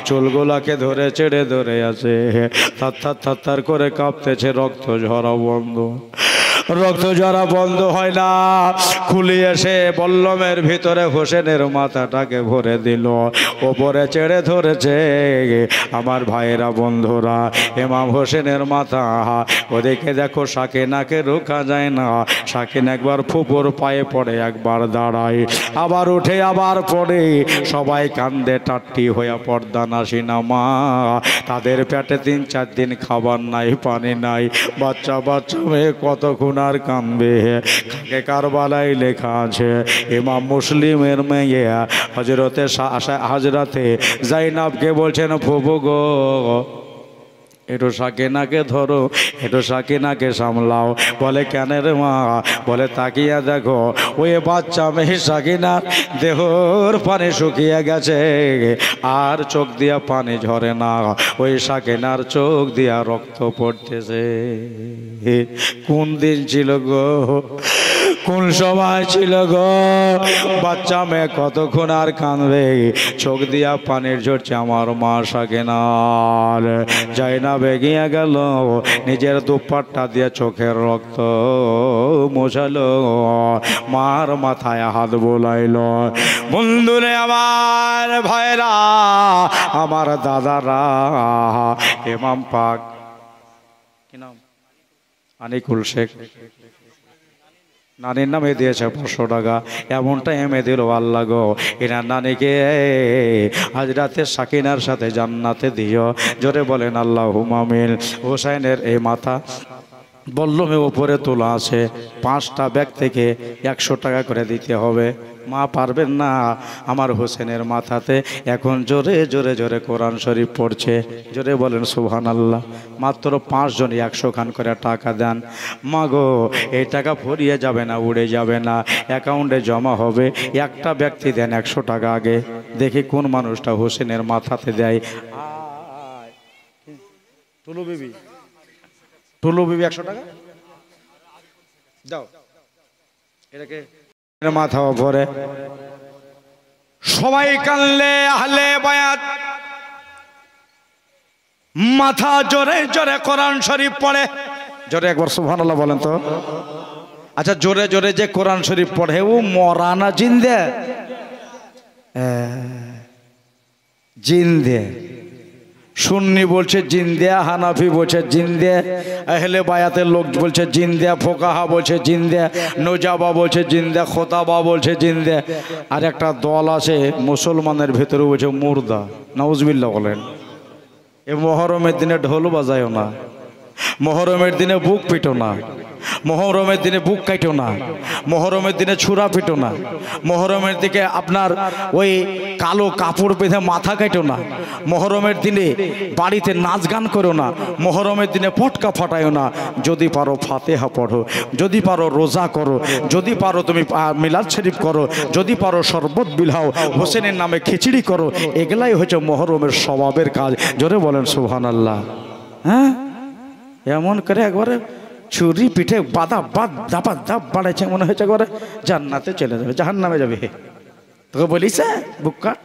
চুলগুলাকে ধরে ছেড়ে ধরে আছে, থার থার করে কাঁপতেছে। রক্ত ঝরা বন্ধ, রক্ত ঝরা বন্ধ হয় না। খুলে এসে বল্লমের ভিতরে হোসেনের মাথাটাকে ভরে দিল, ওপরে চেড়ে ধরেছে। আমার ভাইয়েরা বন্ধুরা, ইমাম হোসেনের মাথা ওদিকে দেখো, সাকিনাকে রোকা যায় না। সাকিন একবার ফুপুর পায়ে পড়ে, একবার দাঁড়ায়, আবার উঠে আবার পড়ে। সবাই কান্দে টাট্টি হইয়া পর্দা নাসিনা মা। তাদের পেটে 3-4 দিন খাবার নাই, পানি নাই। বাচ্চা বাচ্চা মেয়ে কতক্ষণ আর কাঁদবে। খাকে কারবালায় লেখা আছে, ইমাম মুসলিমের মেয়ে হজরতে হাজরাতে জাইনাবকে বলছেন, ফুপু গো একটু সাকিনাকে ধরো, একটু সাকিনাকে সামলাও। বলে কেন রে মা? বলে তাকিয়া দেখো, ওই বাচ্চা মেয়ে সাকিনার দেহর পানি শুকিয়ে গেছে, আর চোখ দিয়া পানি ঝরে না। ওই সাকিনার চোখ দিয়া রক্ত পড়তেছে। কোন দিন ছিল গো, কোন সময় ছিল গো? বাচ্চা মেয়ে কতক্ষণ আর কাঁদবে? চোখ দিয়া পানির ঝরছে আমার মা সাকিনার। জাইনাব এগিয়ে গেল, নিজের দুপাট্টা দিয়ে চোখের রক্ত মোছালো, মার মাথায় হাত বোলাইল। বন্ধুরে আমার, ভাইরা আমার, দাদারা, ইমাম পাক কি নাম? আনিকুল শেখ, নানির নামে দিয়েছে 500 টাকা। এমনটা এমে দিল আল্লাহ গো, এনার নানিকে হাজরাতে সাকিনার সাথে জান্নাতে দিও। জোরে বলেন আল্লাহুম্মা আমিন। হোসেনের এই মাথা বল্লমে উপরে তোলা আছে, 5টা ব্যাগ থেকে 100 টাকা করে দিতে হবে। মা পারবেন না, আমার হোসেনের মাথাতে এখন জোরে জোরে জোরে কোরআন শরীফ পড়ছে। জোরে বলেন সুবহানাল্লাহ। মাত্র 5 জন 100 খান করে টাকা দেন। মা গো, এই টাকা ফুরিয়ে যাবে না, উড়ে যাবে না, অ্যাকাউন্টে জমা হবে। একটা ব্যক্তি দেন 100 টাকা আগে, দেখি কোন মানুষটা হোসেনের মাথাতে দেয়। টুলু বিবি, টুলু বিবি 100 টাকা দাও, এটাকে মাথা ভরে। সবাই কানলে, আহলে বায়াত মাথা জোরে জোরে কোরআন শরীফ পড়ে। জোরে একবার সুবহানাল্লাহ বলেন তো। আচ্ছা, জোরে জোরে যে কোরআন শরীফ পড়ে, ও মরা না জিন্দে? জিন্দে। সুন্নি বলছে জিন্দিয়া, হানাফি বলছে জিন্দিয়া, আহলে বায়াতের লোক বলছে জিন্দিয়া, ফোকাহা বলছে জিন্দিয়া, নোজাবা বলছে জিন্দিয়া, খোতাবা বলছে জিন্দিয়া। আর একটা দল আছে মুসলমানের ভেতরে বলছে মুর্দা। নাউজুবিল্লাহ বলেন। এ মহরমের দিনে ঢোল বাজায়ও না, মহরমের দিনে বুক পিটো না, মহরমের দিনে বুক কাটো না, মহরমের দিনে ছুরা পিটো না, মহরমের দিকে আপনার ওই কালো কাপড় বেঁধে মাথা কাটো না, মহরমের দিনে বাড়িতে নাচ গান করো না, মহরমের দিনে পটকা ফাটায়ও না। যদি পারো ফাতেহা পড়ো, যদি পারো রোজা করো, যদি পারো তুমি মিলাদ শরীফ করো, যদি পারো শরবত বিলাও, হোসেনের নামে খিচড়ি করো। এগুলাই হচ্ছে মহরমের স্বভাবের কাজ। জোরে বলেন সুবহানাল্লাহ। হ্যাঁ, এমন করে একবারে ছুরি পিঠে বাদা বাদ দাপা দাপ বাড়াইছে, মনে হয়েছে একবারে জান্নাতে চলে যাবে, জাহান্নামে যাবে। তোকে বলিছে বুক কাট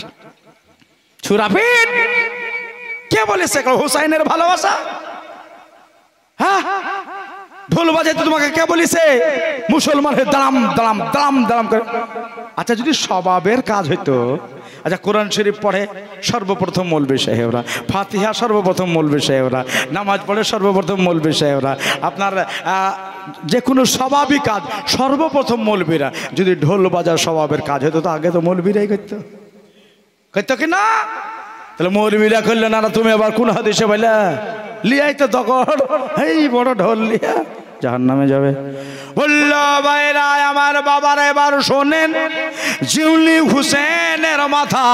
ছুরা পিঠ? কে বলেছে? হুসাইনের ভালোবাসা। হ্যাঁ, ঢোল বাজাইতে তোমাকে কে বলিছে? মুসলমান হয়ে দাঁড়াম দাঁড়াম দাঁড়াম দাঁড়াম করে। আচ্ছা, যদি স্বভাবের কাজ হইতো, আচ্ছা কোরআন শরীফ পড়ে সর্বপ্রথম মৌলভী সাহেবরা, ফাতিহা সর্বপ্রথম মৌলভী সাহেবরা, নামাজ পড়ে সর্বপ্রথম মৌলভী সাহেবরা, আপনার যে কোনো স্বভাবিক কাজ সর্বপ্রথম মৌলভীরা। যদি ঢোল বাজার স্বভাবের কাজ হতো তো আগে তো মৌলভীরাই করতো, করতো কি না? তাহলে মৌলভীরা করলে না, তুমি আবার কোন হাদিসে বলে লিয়াই তো দখল, এই বড় ঢোল লিয়া জাহান্নামে যাবে। ভাইরা আমার বাবার, এবার শোনেন, জিউলি হুসেনের মাথা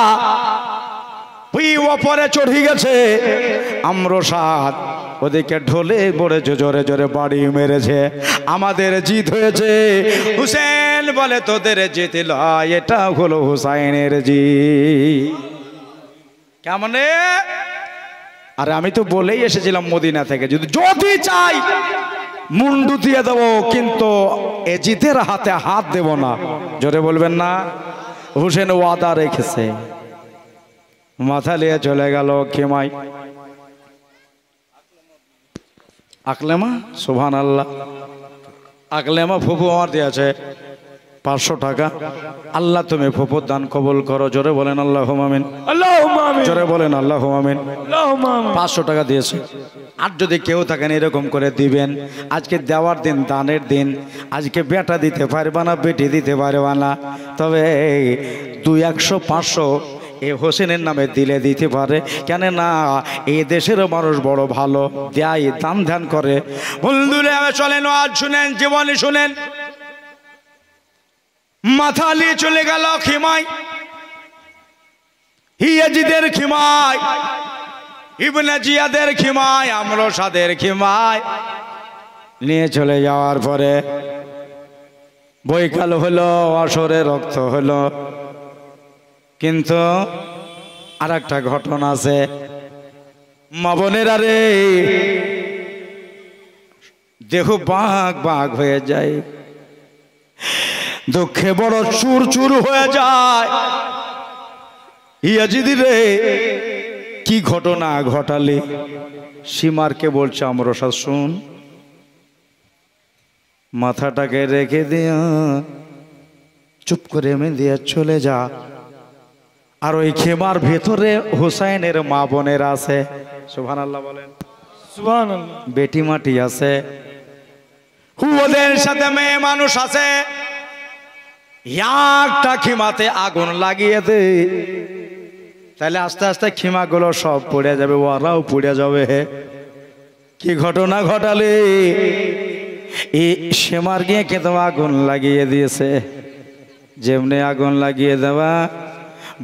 ওই ওপরে চড়ে গেছে, আম্রসাদ ওদিকে ঢোলে পড়েছে, জোরে জোরে বাড়ি মেরেছে। আমাদের জিত হয়েছে। হুসেন বলে তোদের জিত লয়, এটা হলো হুসাইনের জিত। কেমনে? আরে আমি তো বলেই এসেছিলাম মদিনা থেকে, যদি চাই মুন্ডু দিয়ে দেবো, কিন্তু এজিদের হাতে হাত দেব না। জোরে বলবেন না? হুসেন ওয়াদা রেখেছে। মাথা নিয়ে চলে গেল খেমাই, আকলেমা। সুবহানাল্লাহ। আকলেমা ফুফু আমার দিয়েছে 500 টাকা। আল্লাহ তুমি ফুফুর দান কবুল করো। জোরে বলেন আল্লাহুম্মা আমিন। আল্লাহুম্মা আমিন। জোরে বলেন আল্লাহুম্মা আমিন। আল্লাহুম্মা আমিন। 500 টাকা দিয়েছে। আর যদি কেউ থাকেন এরকম করে দিবেন। আজকে দেওয়ার দিন, দানের দিন। আজকে বেটা দিতে পারবে না, বেটি দিতে পারবে না, তবে 200, 500 এই হোসেনের নামে দিলে দিতে পারে। কেন না, এই দেশেরও মানুষ বড় ভালো, দেয়, দান ধ্যান করে। বন্ধুরা চলেন, আজ শুনেন, জীবনে শুনেন। মাথা নিয়ে চলে গেল খিমাই, ইয়াজিদের খিমাই, ইবনে জিয়াদের খিমাই, আমরসাদের খিমাই নিয়ে চলে যাওয়ার পরে বৈকাল হলো, আসরে রক্ত হলো। কিন্তু আর একটা ঘটনা আছে, মা বোনেরা রে, দেহ বাঘ বাঘ হয়ে যায়, দুঃখে বড় চুর চুর হয়ে যায়। ইয়াজিদি রে, কি ঘটনা ঘটালে? সীমারকে বলছে আমরসাদ, শুন, মাথাটাকে রেখে দিয়া চুপ করে এমনি দিয়ে চলে যা। আর ওই খেমার ভেতরে হুসাইনের মা বোনের আছে। সুবহানাল্লাহ বলেন। সুবহানাল্লাহ। বেটি মাটি আছে, ওদের সাথে মেয়ে মানুষ আছে। একটা খিমাতে আগুন লাগিয়ে দে, তাহলে আস্তে আস্তে খিমাগুলো সব পড়ে যাবে, ওরাও পড়ে যাবে। কি ঘটনা ঘটালে? এই সেমার গিয়ে কে তো আগুন লাগিয়ে দিয়েছে। যেমনি আগুন লাগিয়ে দেওয়া,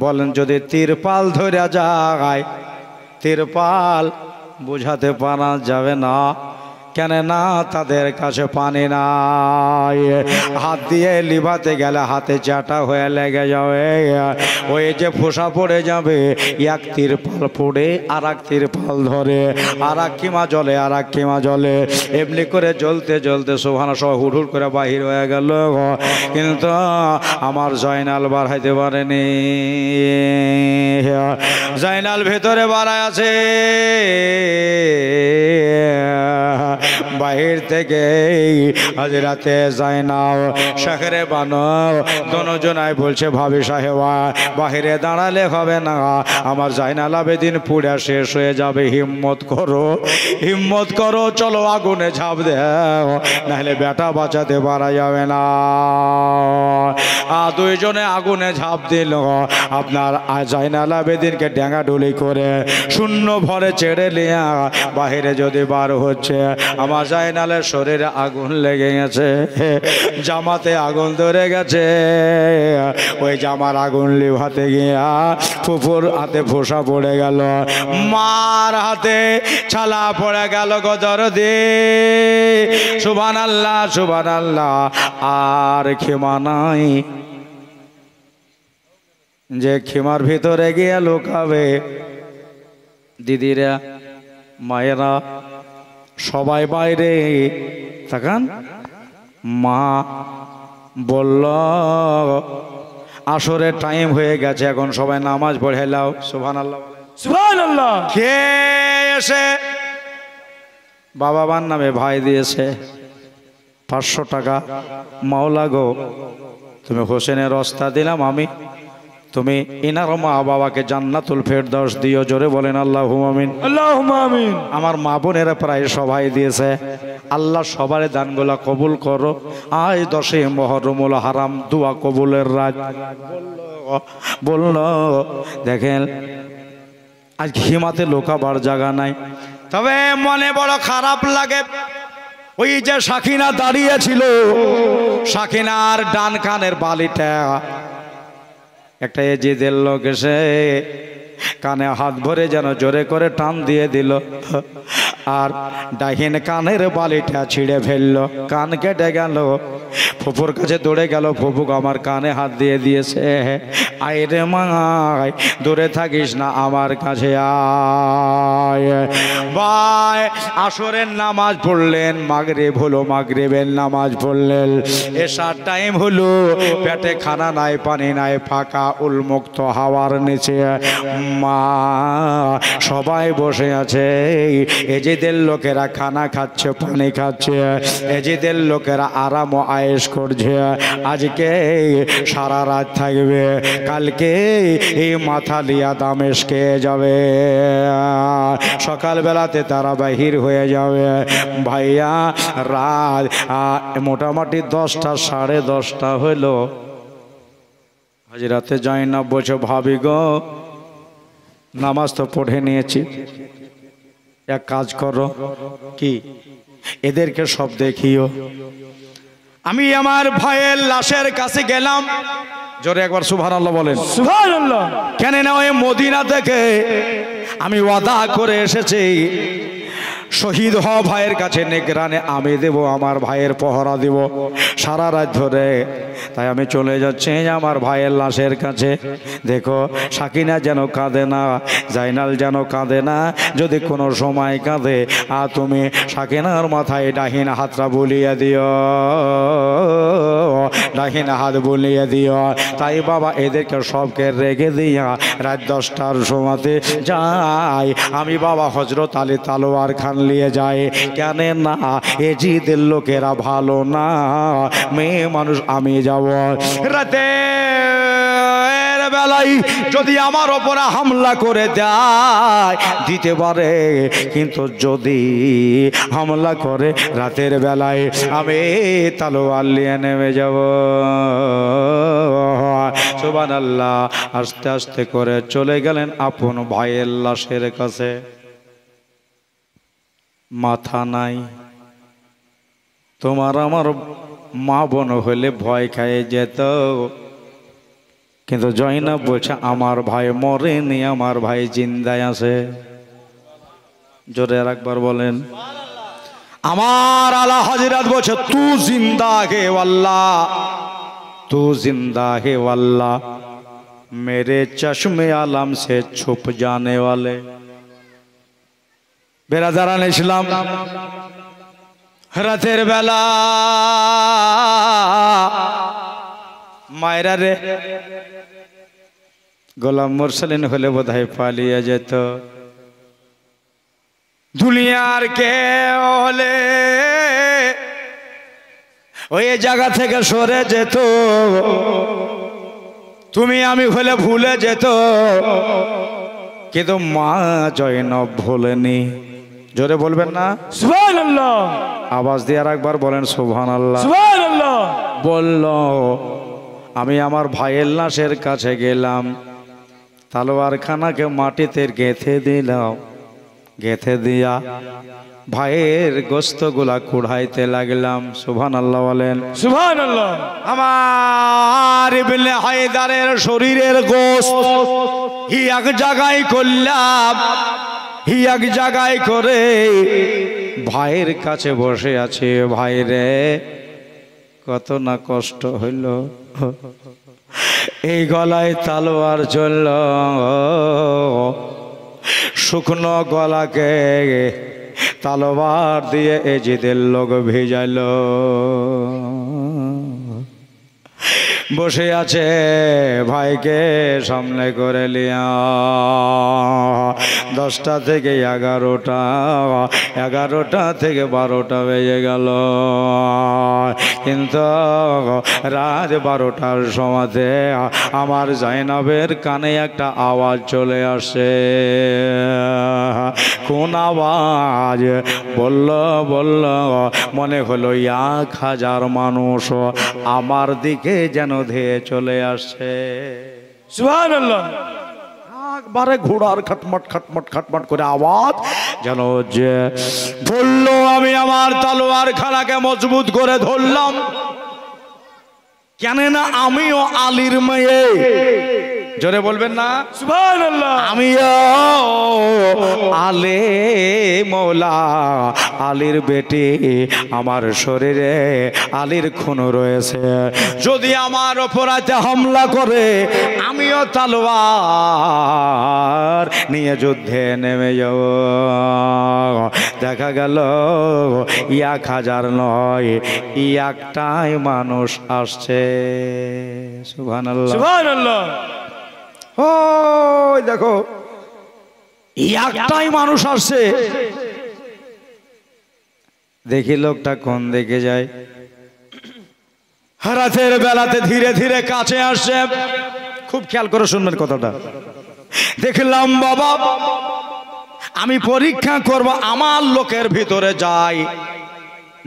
বলেন যদি তিরপাল ধরে যায়, তিরপাল বুঝাতে পারা যাবে না। কেন না, তাদের কাছে পানি নাই। হাত দিয়ে লিভাতে গেলে হাতে চাটা হয়ে লেগে যাবে। ওই যে ফোসা পড়ে যাবে, এক তিরপাল পড়ে আর এক তিরপাল ধরে, আর এক কিমা জলে, আর এক কিমা জলে, এমনি করে জ্বলতে জ্বলতে সুবহানাল্লাহ সব হুড় হুড় করে বাহির হয়ে গেল। কিন্তু আমার জয়নাল বাড়াইতে পারেনি। জয়নাল ভেতরে বাড়ায় আছে, বাহির থেকে হযরতে যায়নাব শখরে বানো দোনোজনাই বলছে ভাবি সাহেবা বাহিরে দাঁড়ালে হবে না, আমার জাইনাল আবেদিন পুড়ে শেষ হয়ে যাবে, হিম্মত করো চলো আগুনে ঝাঁপ দেও, নাহলে বেটা বাঁচাতে পারা যাবে না। দুইজনে আগুনে ঝাঁপ দিল। আপনার জাইনাল আবেদিনকে ডেঙ্গাডুলি করে শূন্য ভরে ছেড়ে লিয়া বাহিরে যদি বার হচ্ছে, আমার জাইনালের শরীরে আগুন লেগে গেছে, জামাতে আগুন ধরে গেছে। ওই জামার আগুন লিভাতে গিয়া ফুফুর হাতে ফোসা পড়ে গেল, মার হাতে ছালা পড়ে গেল গদর দে। সুবহানাল্লাহ সুবহানাল্লাহ। আর ক্ষমা নাই, যে ক্ষমার ভিতরে গিয়ে লুকাবে। দিদিরা মায়েরা সবাই বাইরে তাকান। মা বলল আসরের টাইম হয়ে গেছে, এখন সবাই নামাজ পড়ে লাও। সুবহানাল্লাহ সুবহানাল্লাহ। কে এসে বাবা মার নামে ভাই দিয়েছে 500 টাকা, মাওলা গো তুমি হোসেনের রস্তা দিলাম আমি, তুমি ইনার মা বাবাকে জান্নাতুল ফেরদাউস দিও। জোরে বলেন আল্লাহুম্মা আমিন আল্লাহুম্মা আমিন। আমার মা বোনেরা প্রায় সবাই দিয়েছে, আল্লাহ সবার দানগুলা কবুল করো। আজ 10 মুহররমুল হারাম দোয়া কবুলের রাত। বলল দেখেন আজ ঘিমাতে লোকাবার জায়গা নাই, তবে মনে বড় খারাপ লাগে। ওই যে সাকিনা দাঁড়িয়েছিল, সাকিনার ডান কানের বালিটা একটা এজিদের লোক এসে কানে হাত ভরে যেন জোরে করে টান দিয়ে দিল, আর ডাহিন কানের বালিটা ছিঁড়ে ফেললো, কান কেটে গেল। ফুপুর কাছে দৌড়ে গেল, ফুপু আমার কানে হাত দিয়ে দিয়েছে, আইরে মাই দূরে থাকিস না, আমার কাছে আয়। ভাই আসরের নামাজ পড়লেন, মাগরিব হলো, মাগরিবের নামাজ পড়লেন, এশার টাইম হলো, পেটে খানা নাই, পানি নাই, ফাঁকা উন্মুক্ত হাওয়ার নিচে মা সবাই বসে আছে। এজিদের লোকেরা খানা খাচ্ছে, পানি খাচ্ছে, এজিদের লোকেরা আরাম ও আয়েশ করছে। আজকে সারা রাত থাকবে, কালকে এই মাথা লিয়া দামেশকে যাবে, সকালবেলাতে তারা বাহির হয়ে যাবে। ভাইয়া রাত মোটামুটি 10টা 10:30 হইলো। হযরতে যায়নাব বলছে ভাবি গো নামাজ তো পড়ে নিয়েছি, এক কাজ করো, কি এদেরকে সব দেখিও। আমি আমার ভাইয়ের লাশের কাছে গেলাম। জোরে একবার সুবহানাল্লাহ বলেন সুবহানাল্লাহ। কেন না ওই মদিনা থেকে আমি ওয়াদা করে এসেছি, শহীদ হওয়া ভাইয়ের কাছে নিগরানে আমি দেব, আমার ভাইয়ের পহরা দেব সারা রাত ধরে। তাই আমি চলে যাচ্ছি আমার ভাইয়ের লাশের কাছে। দেখো সাকিনা যেন কাঁদে না, জাইনাল যেন কাঁদে না। যদি কোনো সময় কাঁদে তুমি সাকিনার মাথায় ডাহিন হাতটা বুলিয়ে দিও, ডাহিন হাত বুলিয়ে দিও। তাই বাবা এদেরকে সবকে রেখে দিয়া রাত 10টার সময়তে যাই আমি বাবা হযরত আলী তালোয়ার খান নিয়ে যায়। কেন না এজিদের লোকেরা ভালো না, মেয়ে মানুষ আমি যাব। রাতে বেলায় যদি আমার ওপরে হামলা করে দেয় দিতে পারে, কিন্তু যদি হামলা করে রাতের বেলায় আমি তালোয়ার নিয়ে নেমে যাব। সুবহানাল্লাহ। আস্তে আস্তে করে চলে গেলেন আপন ভাইয়ের লাশের কাছে। মাথা নাই, তোমার আমার মা বোন হলে ভয় খায় যেত, কিন্তু যায়নাব বলছে আমার ভাই মরেনি, আমার ভাই জিন্দায় আছে। জোরে আর একবার বলেন। আমার আলা হযরত বলছে তু জিন্দা হে আল্লাহ, तू जिंदा है वल्ला मेरे चश्मे आलम से छुप जाने वाले। बेरादारान इस्लाम रातेर बेला मायरा रे गोलाम मुरसलिन हले बोधहय पालिया जेत। দুনিয়ার কে হলে ওই জায়গা থেকে সরে যেত, তুমি আমি হলে ভুলে যেত, কিন্তু মা জয়নব ভুলেনি। জোরে বলবেন না সুবহানাল্লাহ? আওয়াজ দিয়ে আরেকবার বলেন সুবহানাল্লাহ। সুবহানাল্লাহ। বলল আমি আমার ভাইয়ের লাশের কাছে গেলাম, তালোয়ার খানাকে মাটিতে গেঁথে দিলাম, গেঁথে দিয়া ভাইয়ের গোস্তগুলা কুড়াইতে লাগলাম। সুবহানাল্লাহ বলেন। সুবহানাল্লাহ। আমার ইবনে হায়দারের শরীরের গোশত এক জায়গায় করলাম, এক জায়গায় করে ভাইয়ের কাছে বসে আছে। ভাই রে কত না কষ্ট হইল, এই গলায় তালোয়ার চলল, শুকনো গলাকে তালোয়ার দিয়ে এজিদের লোক ভেজাইল। বসে আছে ভাইকে সামনে করে লিয়া 10টা থেকে 11টা, 11টা থেকে 12টা বেজে গেল। কিন্তু রাত 12টার সময়তে আমার জাইনাবের কানে একটা আওয়াজ চলে আসে। কোন আওয়াজ? বলল মনে হলো 1000 মানুষ আমার দিকে যেন ধেয়ে চলে আসে। সুবহানাল্লাহ। একবারে ঘোড়ার খটমট খটমট খটমট করে আওয়াজ যেন যে বললো। আমি আমার তলোয়ার খানাকে মজবুত করে ধরলাম, কেননা আমিও আলীর মেয়ে। জোরে বলবেন না সুবহানাল্লাহ? আমিও আলে মৌলা আলীর বেটি, আমার শরীরে আলীর খুন রয়েছে। যদি আমার অপরাধে হামলা করে আমিও তলোয়ার নিয়ে যুদ্ধে নেমে যাব। দেখা গেল 1000 নয়, একটাই মানুষ আসছে। সুবহানাল্লাহ। সুবহানাল্লাহ। ওই দেখো একটাই মানুষ আসছে। দেখি লোকটা কোন দিকে যায়। রাতের বেলাতে ধীরে ধীরে কাছে আসছে। খুব খেয়াল করে শুনবেন কথাটা। দেখলাম বাবা আমি পরীক্ষা করব আমার লোকের ভিতরে যাই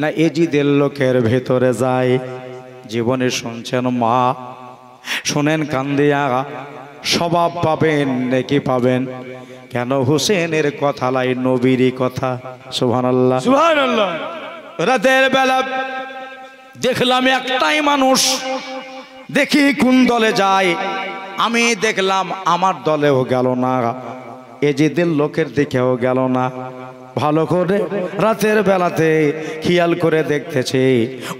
না এজিদের লোকের ভিতরে যাই। জীবনে শুনছেন মা, শোনেন কান দিয়া, স্বভাব পাবেন নাকি পাবেন। কেন হুসেনের কথা লাই নবীরই কথা। সুবহানাল্লাহ। সুবহানাল্লাহ। রাতের বেলা দেখলাম একটাই মানুষ। দেখি কোন দলে যায়। আমি দেখলাম আমার দলেও গেল না, এজিদের লোকের দিকেও গেল না। ভালো করে রাতের বেলাতে খেয়াল করে দেখতেছি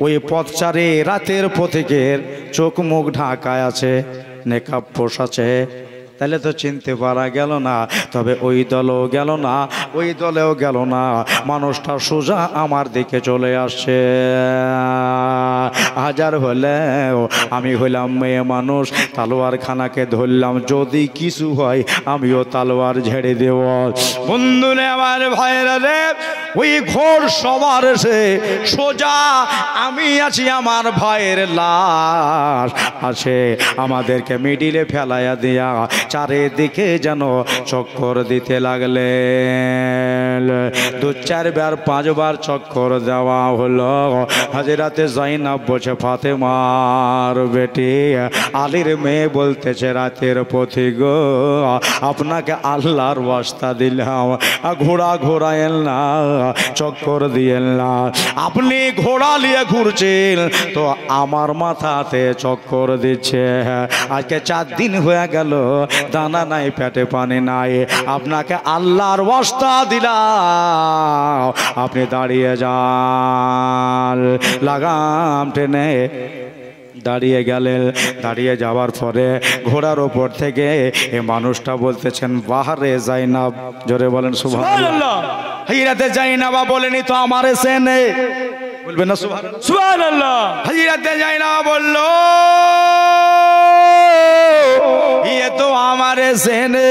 ওই পথচারে রাতের পথিকের চোখ মুখ ঢাকায় আছে, নেকাব পোষ আছে। তাহলে তো চিনতে পারা গেল না। তবে ওই দলও গেল না, ওই দলেও গেল না। মানুষটা সোজা আমার দিকে চলে আসছে। হাজার হলেও আমি হইলাম মেয়ে মানুষ, তালোয়ার খানাকে ধরলাম। যদি কিছু হয় আমিও তালোয়ার ঝেড়ে দেব। বন্ধুরে আমার ভাইরা রে, ওই ঘোর সবার এসে সোজা আমি আছি, আমার ভাইয়ের লাশ আছে, আমাদেরকে মিডিলে ফেলাইয়া দিয়া চারিদিকে যেন চক্কর দিতে লাগলেন। 2-4 বার 5 বার চক্কর দেওয়া হলো। হাজিরাতে জাইনাব বসে ফাতেমার বেটি আলীর মেয়ে বলতেছে, রাতের পথি গো আপনাকে আল্লাহর ওয়াস্তা দিলাম, ঘোড়া ঘোরায়েন না, চক্কর দিয়েন না। আপনি ঘোড়া নিয়ে ঘুরছেন তো আমার মাথাতে চক্কর দিচ্ছে। আজকে 4 দিন হয়ে গেল, দানা নাই পেটে পানি নাই। আপনাকে আল্লাহর ওয়াস্তা দিলাম, আপনি দাঁড়িয়ে যান। লাগাম টেনে দাঁড়িয়ে গেলেন। দাঁড়িয়ে যাওয়ার পরে ঘোড়ার ওপর থেকে এই মানুষটা বলতেছেন, বাহারে জাইনাব। জোরে বলেন সুবহানাল্লাহ। হিরাতে জাইনাবা বলেনি তো আমার এসেনে বলবেন না সুবহানাল্লাহ। সুবহানাল্লাহ। হিরাতে জাইনাবা বলল, ইয়ে তো আমারে চেনে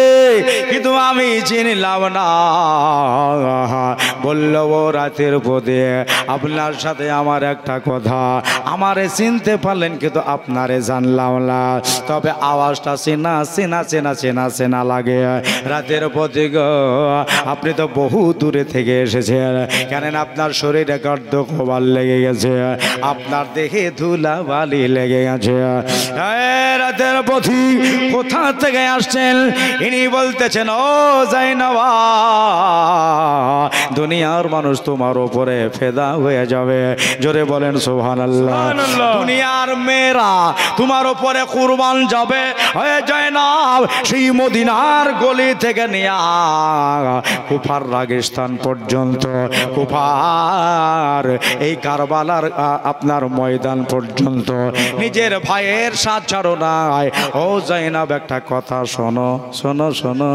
কিন্তু আমি চিনলাম না। বলল ও রাতের পথে আপনার সাথে আমার একটা কথা, আমারে চিনতে পারলেন কিন্তু আপনারে জানলাম না, তবে আওয়াজটা চেনা চেনা চেনা চেনা চেনা লাগে। রাতের পথে গো আপনি তো বহু দূরে থেকে এসেছেন, কেন আপনার শরীরে গর্দ খোবার লেগে গেছে, আপনার দেহে ধুলা বালি লেগে গেছে। রাতের পথি কোথা থেকে আসছেন? ইনি বলতেছেন ও জাইনাবা, দুনিয়ার মানুষ তোমার উপরে ফেদা হয়ে যাবে। জোরে বলেন সুবহানাল্লাহ। দুনিয়ার মেয়েরা তোমার উপরে কুরবান যাবে হয়ে যায় না। সেই মদিনার গলি থেকে নিয়ে কুফার রাগিস্তান পর্যন্ত, কুফার এই কারবালার আপনার ময়দান পর্যন্ত নিজের ভাইয়ের সাথ ছাড়ো নাই। ও জাইনাব একটা কথা শোনো শোনো শোনো,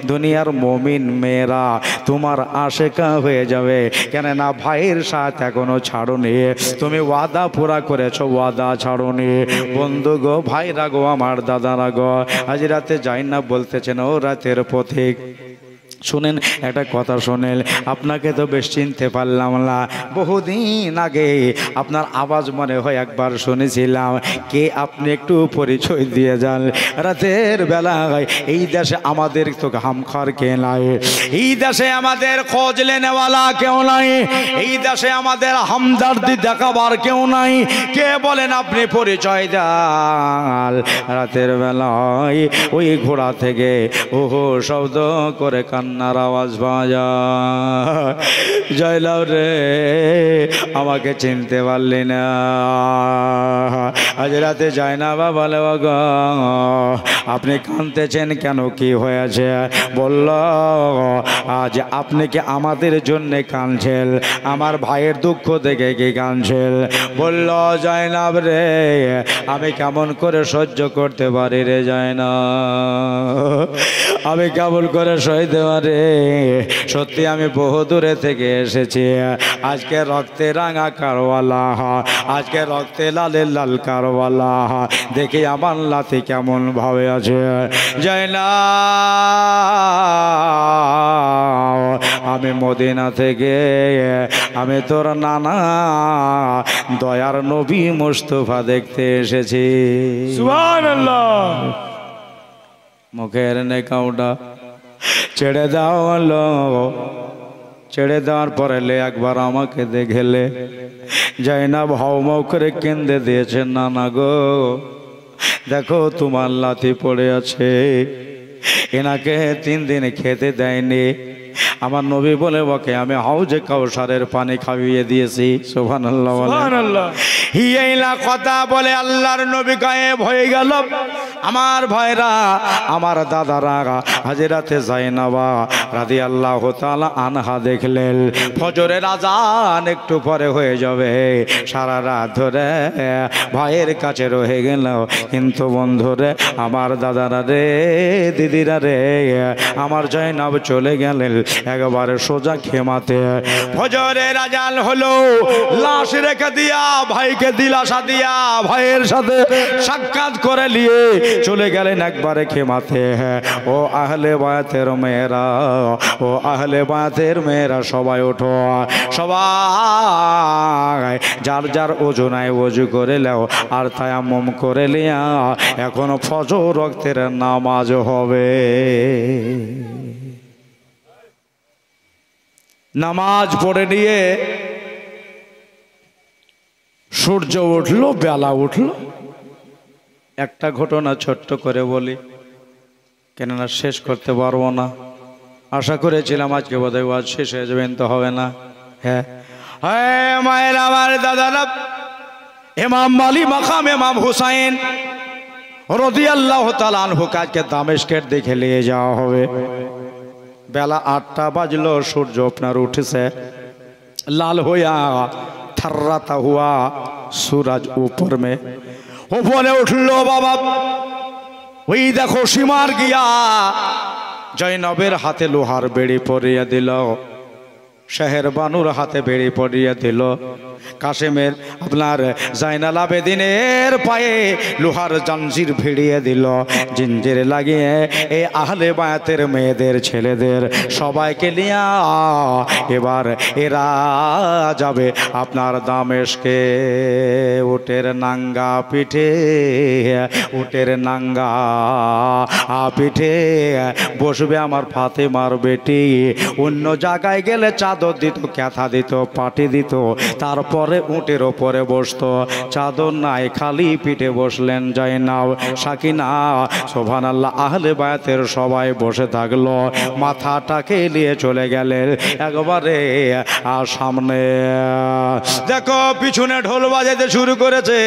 দুনিয়ার মুমিন মেয়েরা তোমার আশেকা হয়ে যাবে, কেননা ভাইয়ের সাথ এখনো ছাড়োনি, তুমি ওয়াদা পুরা করেছো, ওয়াদা ছাড়োনি। বন্ধু গো, ভাইরা গো, আমার দাদারা গো, আজ রাতে জাইনাব বলতেছেন ও রাতের পথিক শুনেন একটা কথা শোনেন, আপনাকে তো বেশ চিনতে পারলাম না, বহুদিন আগে আপনার আওয়াজ মনে হয় একবার শুনেছিলাম, কে আপনি একটু পরিচয় দিয়ে যান। রাতের বেলায় এই দেশে আমাদের তো হামখার কে নাই, এই দেশে আমাদের খোঁজ লেনেওয়ালা কেউ নাই, এই দেশে আমাদের হামদর্দি দেখাবার কেউ নাই, কে বলেন আপনি পরিচয় দেন। রাতের বেলায় ওই ঘোড়া থেকে ওহো শব্দ করে কান্নার আওয়াজ পাওয়া যায়, জয়লাও রে আমাকে চিনতে পারলি না। আজ রাতে যায় না বাবা, আপনি কাঁদতেছেন কেন, কি হয়েছে? বলল আজ আপনি কি আমাদের জন্য কাঁদছেন, আমার ভাইয়ের দুঃখ দেখে কি কাঁদছেন? বলল জয়নাব রে আমি কেমন করে সহ্য করতে পারি রে জয়না, আমি কেমন করে সইতে পারি, সত্যি আমি বহু দূরে থেকে এসেছি, আজকে রক্তে রাঙা কারওয়ালা, আজকে রক্তে লালের লাল কারওয়ালা, দেখি আমার লাথি কেমন ভাবে আছে। জয়না আমি মদিনা থেকে আমি তোর নানা দয়ার নবী মুস্তাফা দেখতে এসেছি। সুবহানাল্লাহ। মুখের নেকাউটা ছেড়ে দাও, ছেড়ে দেওয়ার পরে লে একবার আমাকে দেখেলে। জাইনাব হাউমাউ করে কেঁদে দিয়েছে, নানা গো দেখো তোমার লাথি পড়ে আছে, এনাকে 3 দিন খেতে দেয়নি, আমার নবী বলে ওকে আমি হাউজে কাউসারের পানি খাইয়ে দিয়েছি। সুবহানাল্লাহ সুবহানাল্লাহ। হিয়াইলা কথা বলে আল্লাহর নবী গায়েব হয়ে গেল। আমার ভাইরা, আমার দাদারা, হাজরাতে জাইনাবা রাদিয়াল্লাহু তাআলা আনহা দেখলেন ফজরের আজান একটু পরে হয়ে যাবে, সারা রাত ধরে ভাইয়ের কাছে রয়ে গেল, কিন্তু বন্ধুরে আমার দাদারা রে, দিদিরা রে, আমার জাইনাব চলে গেলেন একবারে সোজা খেমাতে। ফজরের আজান হলো, লাশ রেখে দিয়া ভাইকে দিলাসা দিয়া ভাইয়ের সাথে সাক্ষাৎ করে নিয়ে চলে গেলেন একবারে খেমাতে। ও আহলে বায়াতের মেয়েরা, ও আহলে বায়াতের মেয়েরা সবাই ওঠো, সবাই যার যার ওজনায় ওযু করে নাও আর তায়াম্মুম করে লিয়া এখন ফজর ওয়াক্তের নামাজ হবে। নামাজ পড়ে নিয়ে সূর্য উঠলো, বেলা উঠলো। একটা ঘটনা ছোট্ট করে বলি, কেননা শেষ করতে পারবো না, আশা করেছিলাম আজকে বোধহয় ওয়াজ শেষ হয়ে যাবেন, তো হবে না। হ্যাঁ হ্যাঁ মায়ের আমার দাদারা, ইমাম আলী মাকাম ইমাম হুসাইন রাদিয়াল্লাহু তাআলা আনহু আজকে দামেস্কের দিকে নিয়ে যাওয়া হবে। বেলা 8টা বাজলো, সূর্য আপনার উঠেছে, লাল হইয়া थर्राता हुआ सूरज ऊपर में ऊपर उठलो बाबा ওই দেখো সীমার গিয়া জয়নবের হাতে লোহার বেড়ি পরিয়ে দিল। শেহের বানুর হাতে বেড়ি পড়িয়ে দিল। কাশেমের আপনার জাইনাল আবেদিনের পায়ে লোহার জাঞ্জির ভিড়িয়ে দিল। জিঞ্জির লাগিয়ে এই আহলে বায়াতের মেয়েদের ছেলেদের সবাইকে নিয়ে এবার এরা যাবে আপনার দামেশকে। উটের নাঙ্গা পিঠে, উটের নাঙ্গা পিঠে বসবে আমার ফাতেমার বেটি। অন্য জায়গায় গেলে চাদর দিত, ক্যাথা দিত, পাটি দিত, তারপরে উটের ওপরে বসতো। চাদর নাই, খালি পিঠে বসলেন জাইনাব, সাকিনা, সুবহানাল্লাহ। আহলে বায়াতের সবাই বসে থাকলো, মাথাটাকে নিয়ে চলে গেলেন একবারে আর সামনে। দেখো পিছনে ঢোল বাজাইতে শুরু করেছে।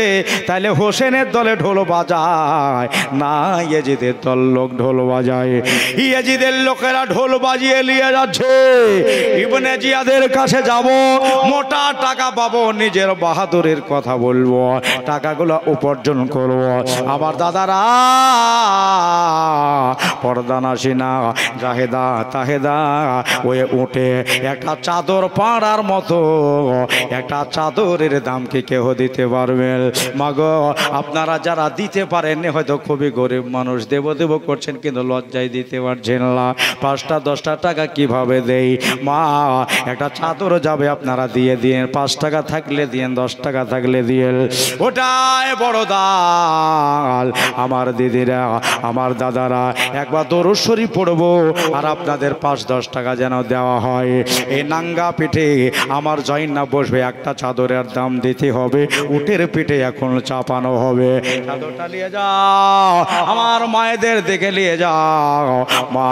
তাইলে হোসেনের দলে ঢোল বাজায় না, ইয়াজিদের দল লোক ঢোল বাজায়। ইয়াজিদের লোকেরা ঢোল বাজিয়ে নিয়ে যাচ্ছে। ইবনে জিয়াদের কাছে যাব, মোটা টাকা পাবো, নিজের বাহাদুরের কথা বলবো, টাকাগুলো উপার্জন করব। আমার দাদারা পর্দানাসিনা জাহেদা তাহেদা ওই উঠে একটা চাদর পাড়ার মতো একটা চাদরের দাম কি কেউ দিতে পারবেন? মাগো আপনারা যারা দিতে পারেন হয়তো খুবই গরিব মানুষ, দেব দেব করছেন কিন্তু লজ্জায় দিতে পারছেন না। 5টা 10টা টাকা কিভাবে দেই? মা একটা চাদর যাবে, আপনারা দিয়ে দিন। 5 টাকা থাকলে দিন, 10 টাকা থাকলে দিন। ওটাই বড় দাল। আমার দিদিরা, আমার দাদারা একবার দরুদ শরীফ পড়বো আর আপনাদের 5-10 টাকা যেন দেওয়া হয়। এই নাঙ্গা পিঠে আমার জাইনা বসবে, একটা চাদরের দাম দিতে হবে। উটের পিঠে এখন চাপানো হবে। চাদরটা নিয়ে যাও, আমার মায়েদের দেখে নিয়ে যাও। মা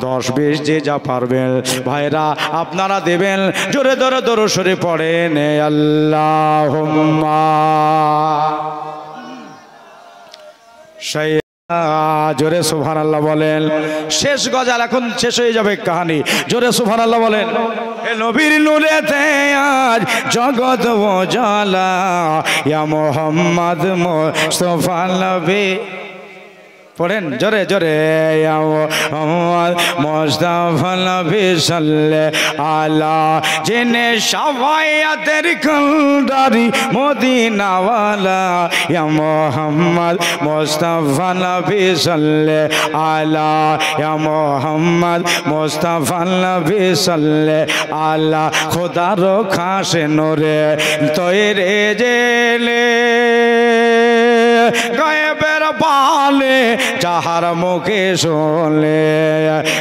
10-20 যে যা পারবেন ভাইরা আপনারা দেবেন। জোরে ধরে দরুদ শরীফ পড়েন, আল্লাহুম্মা জোরে সুবহানাল্লাহ বলেন। শেষ গজাল, এখন শেষ হয়ে যাবে কাহিনী। জোরে সুবহানাল্লাহ বলেন। এ নবীর নূরেতে আজ জগৎ উজালা, ইয়া মুহাম্মদ মুস্তাফা নবী। পড়েন জোরে জোরে, ইয়া মুহাম্মদ মুস্তাফা নবী সাল্লাল্লাহু আলা জিনে শাফায়াতের কান্ডারি মদিনাওয়ালা, ইয়া মুহাম্মদ মুস্তাফা নবী সাল্লাল্লাহু আলা, ইয়া মুহাম্মদ মুস্তাফা নবী সাল্লাল্লাহু আলা। খোদার খাসে নূরে তৈরে জেলে গায়েবের বালে যাহার মুখে শুনলে,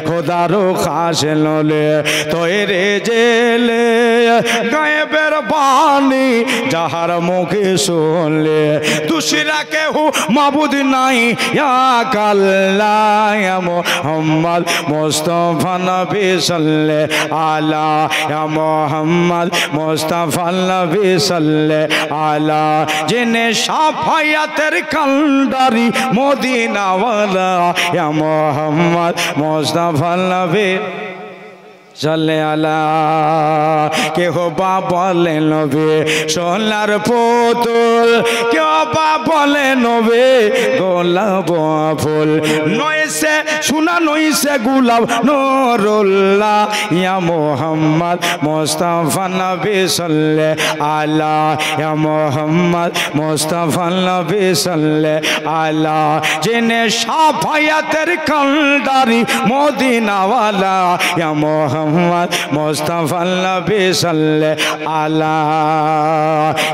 খোদারও খাসে নলে তৈরে জেলে গায়েবের বাণী যাহার মুখে শুনলে। দুসরা কেহ মাবুদ নাই এক আল্লাহ, ইয়া মুহাম্মদ মুস্তাফা নবী সাল্লাল্লাহু আলা, ইয়া মুহাম্মদ মুস্তাফা নবী সাল্লাল্লাহু আলা। জিনে শাফায়াতের কান্ডারি মদিনাওয়ালা, ইয়া মুহাম্মদ মুস্তাফা নবী সাল্লাল্লাহু আলা। কেহ বা বলে নবী সোনার পুতুল, কেউ বা বলে নবী গোলাপ ফুল। নইছে সোনা নইছে গোলাপ নুরুল্লাহ, ইয়া মুহাম্মদ মুস্তাফা নবী সাল্লাল্লাহু আলা, ইয়া মুহাম্মদ মুস্তাফা নবী সাল্লাল্লাহু আলা। জিনে শাফায়াতের কান্ডারি মদিনাওয়ালা, ইয়া মুহাম্মদ মুস্তাফা নবী সাল্লাল্লাহু আলা।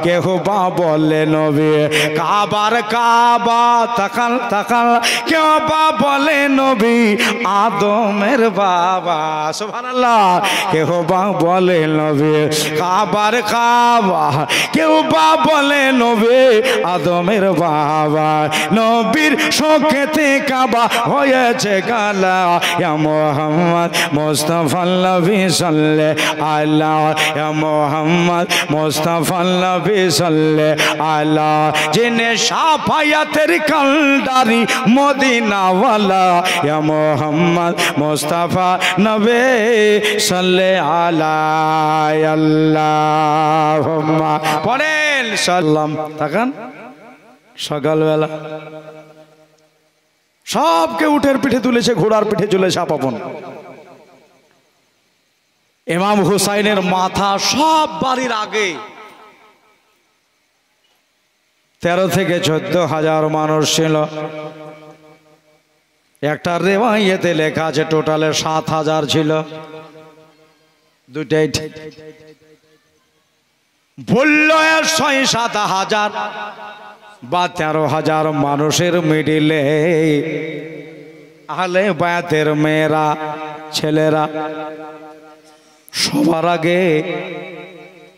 কেহ বা বলে নবী কাবার কাবা তাকাল তাকাল, কেউ বা বলে নবী আদমের বাবা, সুবহানাল্লাহ। কেউ বা বলে নবী কাবার কাবা, কেউ বা বলে নবী আদমের বাবা। নবীর শোকেতে কাবা হয়েছে গালা, ইয়া মুহাম্মদ মুস্তাফা নবী সাল্লাল্লাহু আলা, ইয়া মুহাম্মদ মুস্তাফা নবী সাল্লাল্লাহু আলা। জিনে শাফায়াতের কান্ডারি মদিনাওয়ালা, ইয়া মুহাম্মদ মুস্তাফা নবী সাল্লাল্লাহু আলা। আল্লাহুম্মা পড়েন সাল্লাম। তাকান সকালবেলা সবকে উটের পিঠে তুলেছে, ঘোড়ার পিঠে চলেছে আপাপন। ইমাম হুসাইনের মাথা সব বাড়ির আগে 13 থেকে 14,000 মানুষ ছিল। একটা রেওয়ায়েতে লেখা আছে টোটালে 7,000 ছিল। দুটাই ঠিক বলল 6-7,000 বা 13,000 মানুষের মিডিলে আহলে বায়াতের মেয়েরা ছেলেরা সবার আগে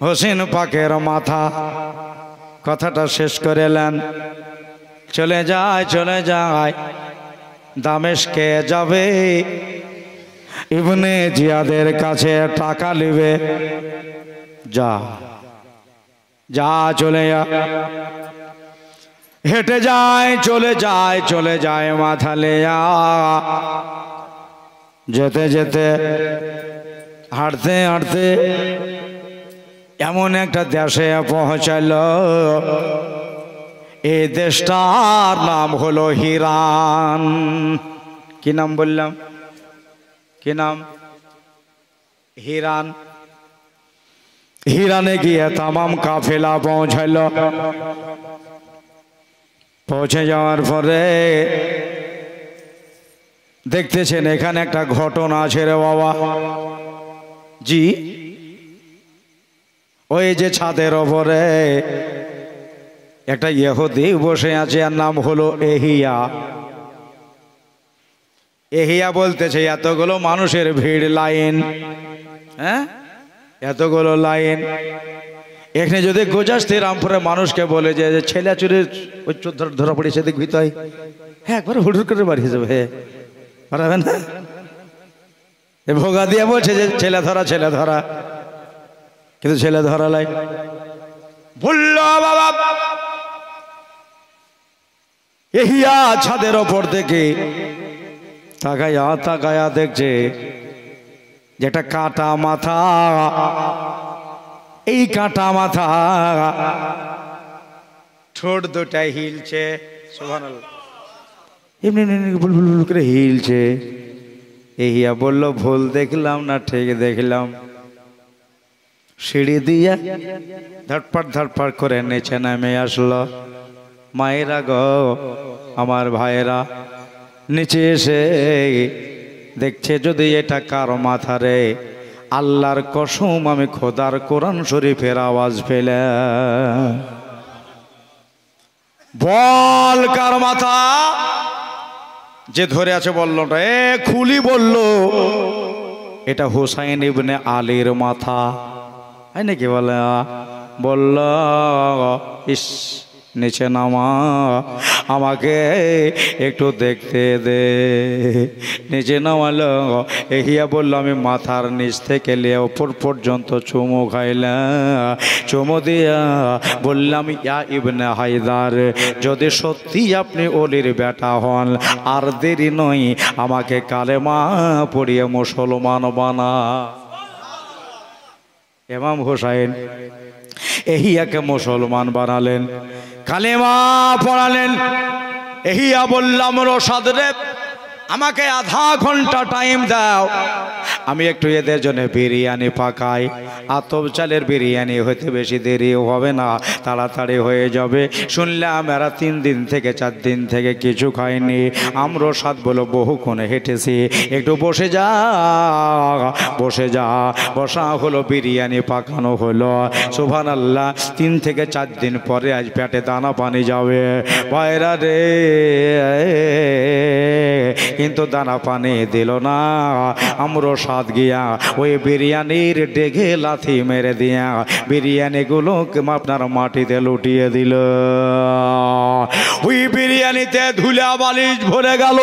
হোসেন পাকের মাথা। কথাটা শেষ করে এলেন, চলে যায় দামেস্কে যাবে, ইবনে জিয়াদের কাছে টাকা নেবে। যা চলে যা, হেঁটে যায়, চলে যায় মাথা লেয়া। যেতে হাঁটতে এমন একটা দেশে পৌঁছাল, এই দেশটার নাম হলো হিরান। কি নাম বললাম? কি নাম? হিরান। হিরানে গিয়ে তামাম কাফেলা পৌঁছাল। পৌঁছে যাওয়ার পরে দেখতেছেন এখানে একটা ঘটনা আছে রে বাবা। জি, ওই যে ছাদের ওপরে একটা ইহুদি বসে আছে, আর নাম হলো এহিয়া। এহিয়া বলতেছে এতগুলো মানুষের ভিড়, লাইন, হ্যাঁ এতগুলো লাইন, এখানে যদি গোজাস্তি রামপুরে মানুষকে বলে যে ছেলে চুরির ওই ধরা পড়েছে দেখবি তাই, হ্যাঁ একবার হুড় করে বাড়িয়ে যাবে, হ্যাঁ পারবেন না। ভোগা দিয়ে বলছে যে ছেলে ধরা, কিন্তু ছেলে ধরা লাই বলল বাবা। এহিয়া ছাদের ওপর থেকে তাকায়া দেখছে যেটা কাটা মাথা, এই কাটা মাথা ঠোঁট দুটাই হিলছে, সুবহানাল্লাহ, এমনি বুলবুল করে হিলছে। এহিয়া বলল ভুল দেখলাম না ঠিক দেখলাম? সিঁড়ি দিয়া ধটপট করে নিচে নামে আসলো। মায়েরা গো, আমার ভাইয়েরা, নিচে এসে দেখছে যদি এটা কার মাথা রে, আল্লাহর কসম আমি খোদার কোরআন শরীফের আওয়াজ পেলে বল কার মাথা? যে ধরে আছে বলল খুলি বলল এটা হুসাইন ইবনে আলীর মাথা। হয় নাকি? বলে বলল ইস নিচে নামা, আমাকে একটু দেখতে দে। নিচে নামালো। এহিয়া বলল আমি মাথার নিচ থেকে লিয়ে ওপর পর্যন্ত চুমু খাইলাম। চুমু দিয়া বললাম ইয়া ইবনে হায়দার, যদি সত্যি আপনি অলির বেটা হন আর দেরি নয়, আমাকে কালেমা পড়িয়ে মুসলমান বানা। ইমাম হুসাইন এহিয়াকে মুসলমান বানালেন, কালেমা পড়ালেন। এহিয়া বললাম রশাদ রে, আমাকে আধা ঘন্টা টাইম দাও, আমি একটু এদের জন্য বিরিয়ানি পাকাই। আতপ চালের বিরিয়ানি হইতে বেশি দেরি হবে না, তাড়াতাড়ি হয়ে যাবে। শুনলাম এরা 3 দিন থেকে 4 দিন থেকে কিছু খায়নি। আমরা রশাদ বলো বহুক্ষণে হেঁটেছি, একটু বসে যা। বসা হলো, বিরিয়ানি পাকানো হলো। সুবহানাল্লাহ। 3 থেকে 4 দিন পরে আজ পেটে দানা পানি যাবে ভাইরা রে। কিন্তু দানা পানি দিল না। আমরা সাত গিয়া ওই বিরিয়ানির ডেঘে লাথি মেরে দিয়া বিরিয়ানিগুলো আপনার মাটিতে লুটিয়ে দিল। ওই বিরিয়ানিতে ধুলা বালিশ ভরে গেল।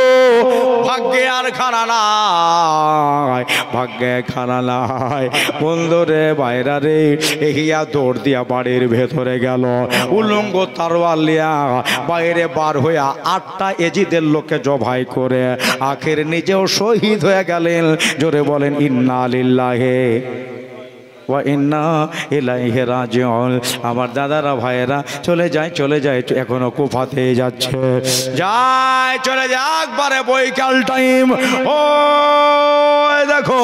ভাগ্যে আর খানা নাই, ভাগ্যে খানা নাই। বন্ধুরে বাইরা রে, এগিয়া দৌড় দিয়া বাড়ির ভেতরে গেল। উলঙ্গ তারওয়াল লিয়া বাইরে বার হইয়া 8টা এজিদের লোককে জবাই করে আখের নিজেও শহীদ হয়ে গেলেন। জোরে বলেন ইন্না লিল্লাহি ওয়া ইন্না ইলাইহি রাজিউন। আমার দাদারা ভাইয়েরা চলে যায়, এখনো কুফাতে যাচ্ছে, চলে যায় একবারে বৈকাল টাইম। ও দেখো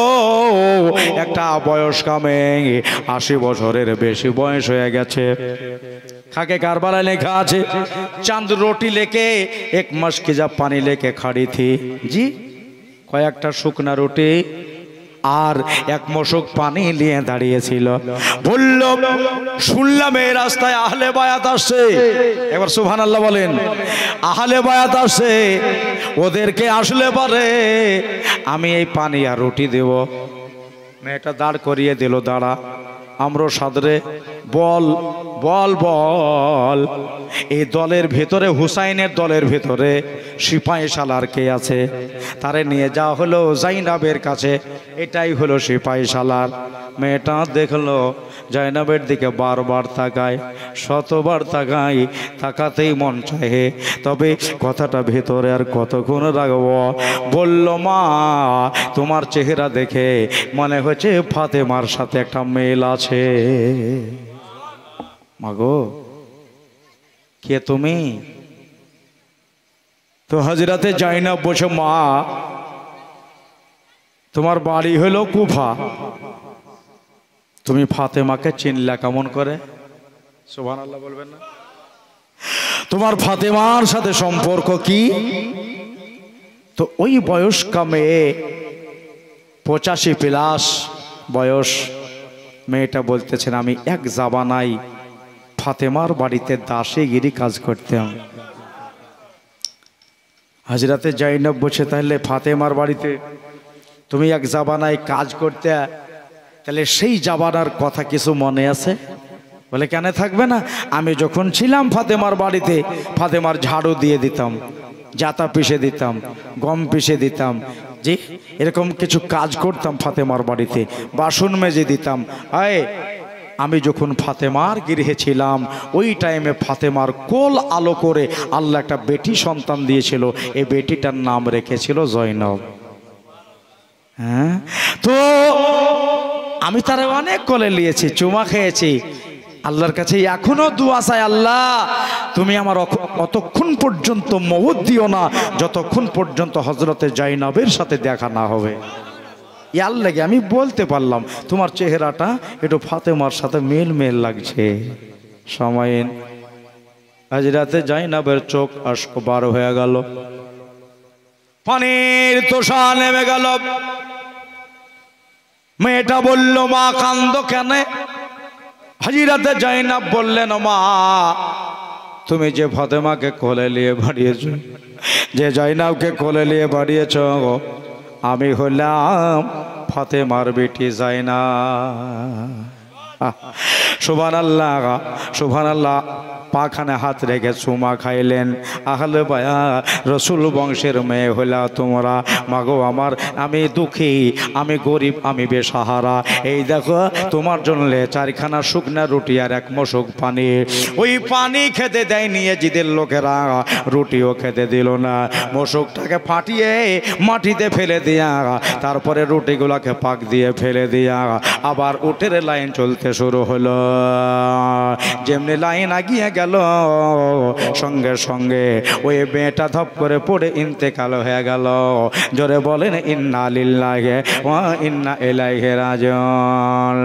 একটা বয়স্কা মেয়ে 80 বছরের বেশি বয়স হয়ে গেছে। खाके कारबाला लिखा আছে चांद रोटी लेके एक मशकी जब पानी लेके खड़ी थी जी কয়েকটা শুকনা রুটি আর এক মশক পানি নিয়ে দাঁড়িয়েছিল। বলল শুনলাম এই রাস্তায় আহলে বায়াত আসছে, একবার সুবহানাল্লাহ বলেন। আহলে বায়াত আসছে, ওদেরকে আসলে পারে আমি এই পানি আর রুটি দেব। মেয়েটা দাঁড় করিয়ে দিল, দাঁড়া আমরো সাদরে বল বল বল। এই দলের ভেতরে হুসাইনের দলের ভেতরে সিপাহী সালার কে আছে? তারে নিয়ে যাওয়া হলো জাইনাবের কাছে, এটাই হলো সিপাহী সালার। মেয়েটা দেখলো জাইনাবের দিকে বারবার তাকায়, শতবার তাকায়, তাকাতেই মন চাহে, তবে কথাটা ভেতরে আর কতক্ষণ রাখবো। বলল মা তোমার চেহারা দেখে মনে হচ্ছে ফাতেমার সাথে একটা মেল আছে। মাগো কে তুমি? তো হযরতে জাইনাব বলছে মা তোমার বাড়ি হলো কুফা, তুমি ফাতেমাকে চিনলা কেমন করে? সুবহানাল্লাহ বলবেন না? তোমার ফাতেমার সাথে সম্পর্ক কি? তো ওই বয়স্কা মেয়ে 85+ বয়স, মেয়েটা বলতেছেন আমি এক জাবানাই ফাতেমার বাড়িতে দাসীগিরি কাজ করতাম। হযরতে জাইনাব বলছে তাহলে ফাতেমার বাড়িতে তুমি এক জাবানায় কাজ করতে, তাহলে সেই জাবানার কথা কিছু মনে আছে? বলে কেন থাকবে না, আমি যখন ছিলাম ফাতেমার বাড়িতে ফাতেমার ঝাড়ু দিয়ে দিতাম, জাতা পিষে দিতাম, গম পিষে দিতাম, জি এরকম কিছু কাজ করতাম ফাতেমার বাড়িতে, বাসন মেজে দিতাম। আমি যখন ফাতেমার গৃহে ছিলাম ওই টাইমে ফাতেমার কোল আলো করে আল্লাহ একটা বেটি সন্তান দিয়েছিল, এই বেটিটার নাম রেখেছিল জয়নব। হ্যাঁ, তো আমি তারা অনেক কোলে নিয়েছি, চুমা খেয়েছি, আল্লাহর কাছে এখনো দুয়া চাই, আল্লাহ তুমি আমার অতক্ষণ পর্যন্ত মওত দিও না যতক্ষণ পর্যন্ত হযরতে জাইনাবের সাথে দেখা না হবে। ইয়ার লাগে আমি বলতে পারলাম তোমার চেহারাটা একটু ফাতেমার সাথে মেল মেল লাগছে। সময়ন হযরতে জাইনাবের চোখ আশক বার হয়ে গেল, পানির তোষা নেমে গেল। মেয়েটা বলল মা কান্দো কেন? হযরতে জাইনাব বললেন মা তুমি যে ফাতেমাকে কোলে নিয়ে বাড়িয়েছো, যে জাইনাবকে কোলে নিয়ে বাড়িয়েছ, আমি হলাম ফাতেমার বেটি জাইনাব। সুবহানাল্লাহ সুবহানাল্লাহ। পাখানে হাত রেখে চুমা খাইলেন। আহলে বায়াত রসুল বংশের মেয়ে হইলা তোমরা, মাগো আমার আমি দুঃখী, আমি গরিব, আমি বেসাহারা, এই দেখো তোমার জন্য 4খানা শুকনা রুটি আর 1 মশক পানি। ওই পানি খেতে দেয়নি এজিদের লোকেরা, রুটিও খেতে দিল না, মশকটাকে ফাটিয়ে মাটিতে ফেলে দিয়া তারপরে রুটিগুলোকে পাক দিয়ে ফেলে দিয়া আবার উটের লাইন চলতে শুরু হলো। যেমনি লাইন আগিয়ে গেল সঙ্গে সঙ্গে ওই মেয়েটা ধপ করে পড়ে ইন্তেকাল হয়ে গেল। জোরে বলেন ইন্না লিল্লাহি ওয়া ইন্না ইলাইহি রাজিউন।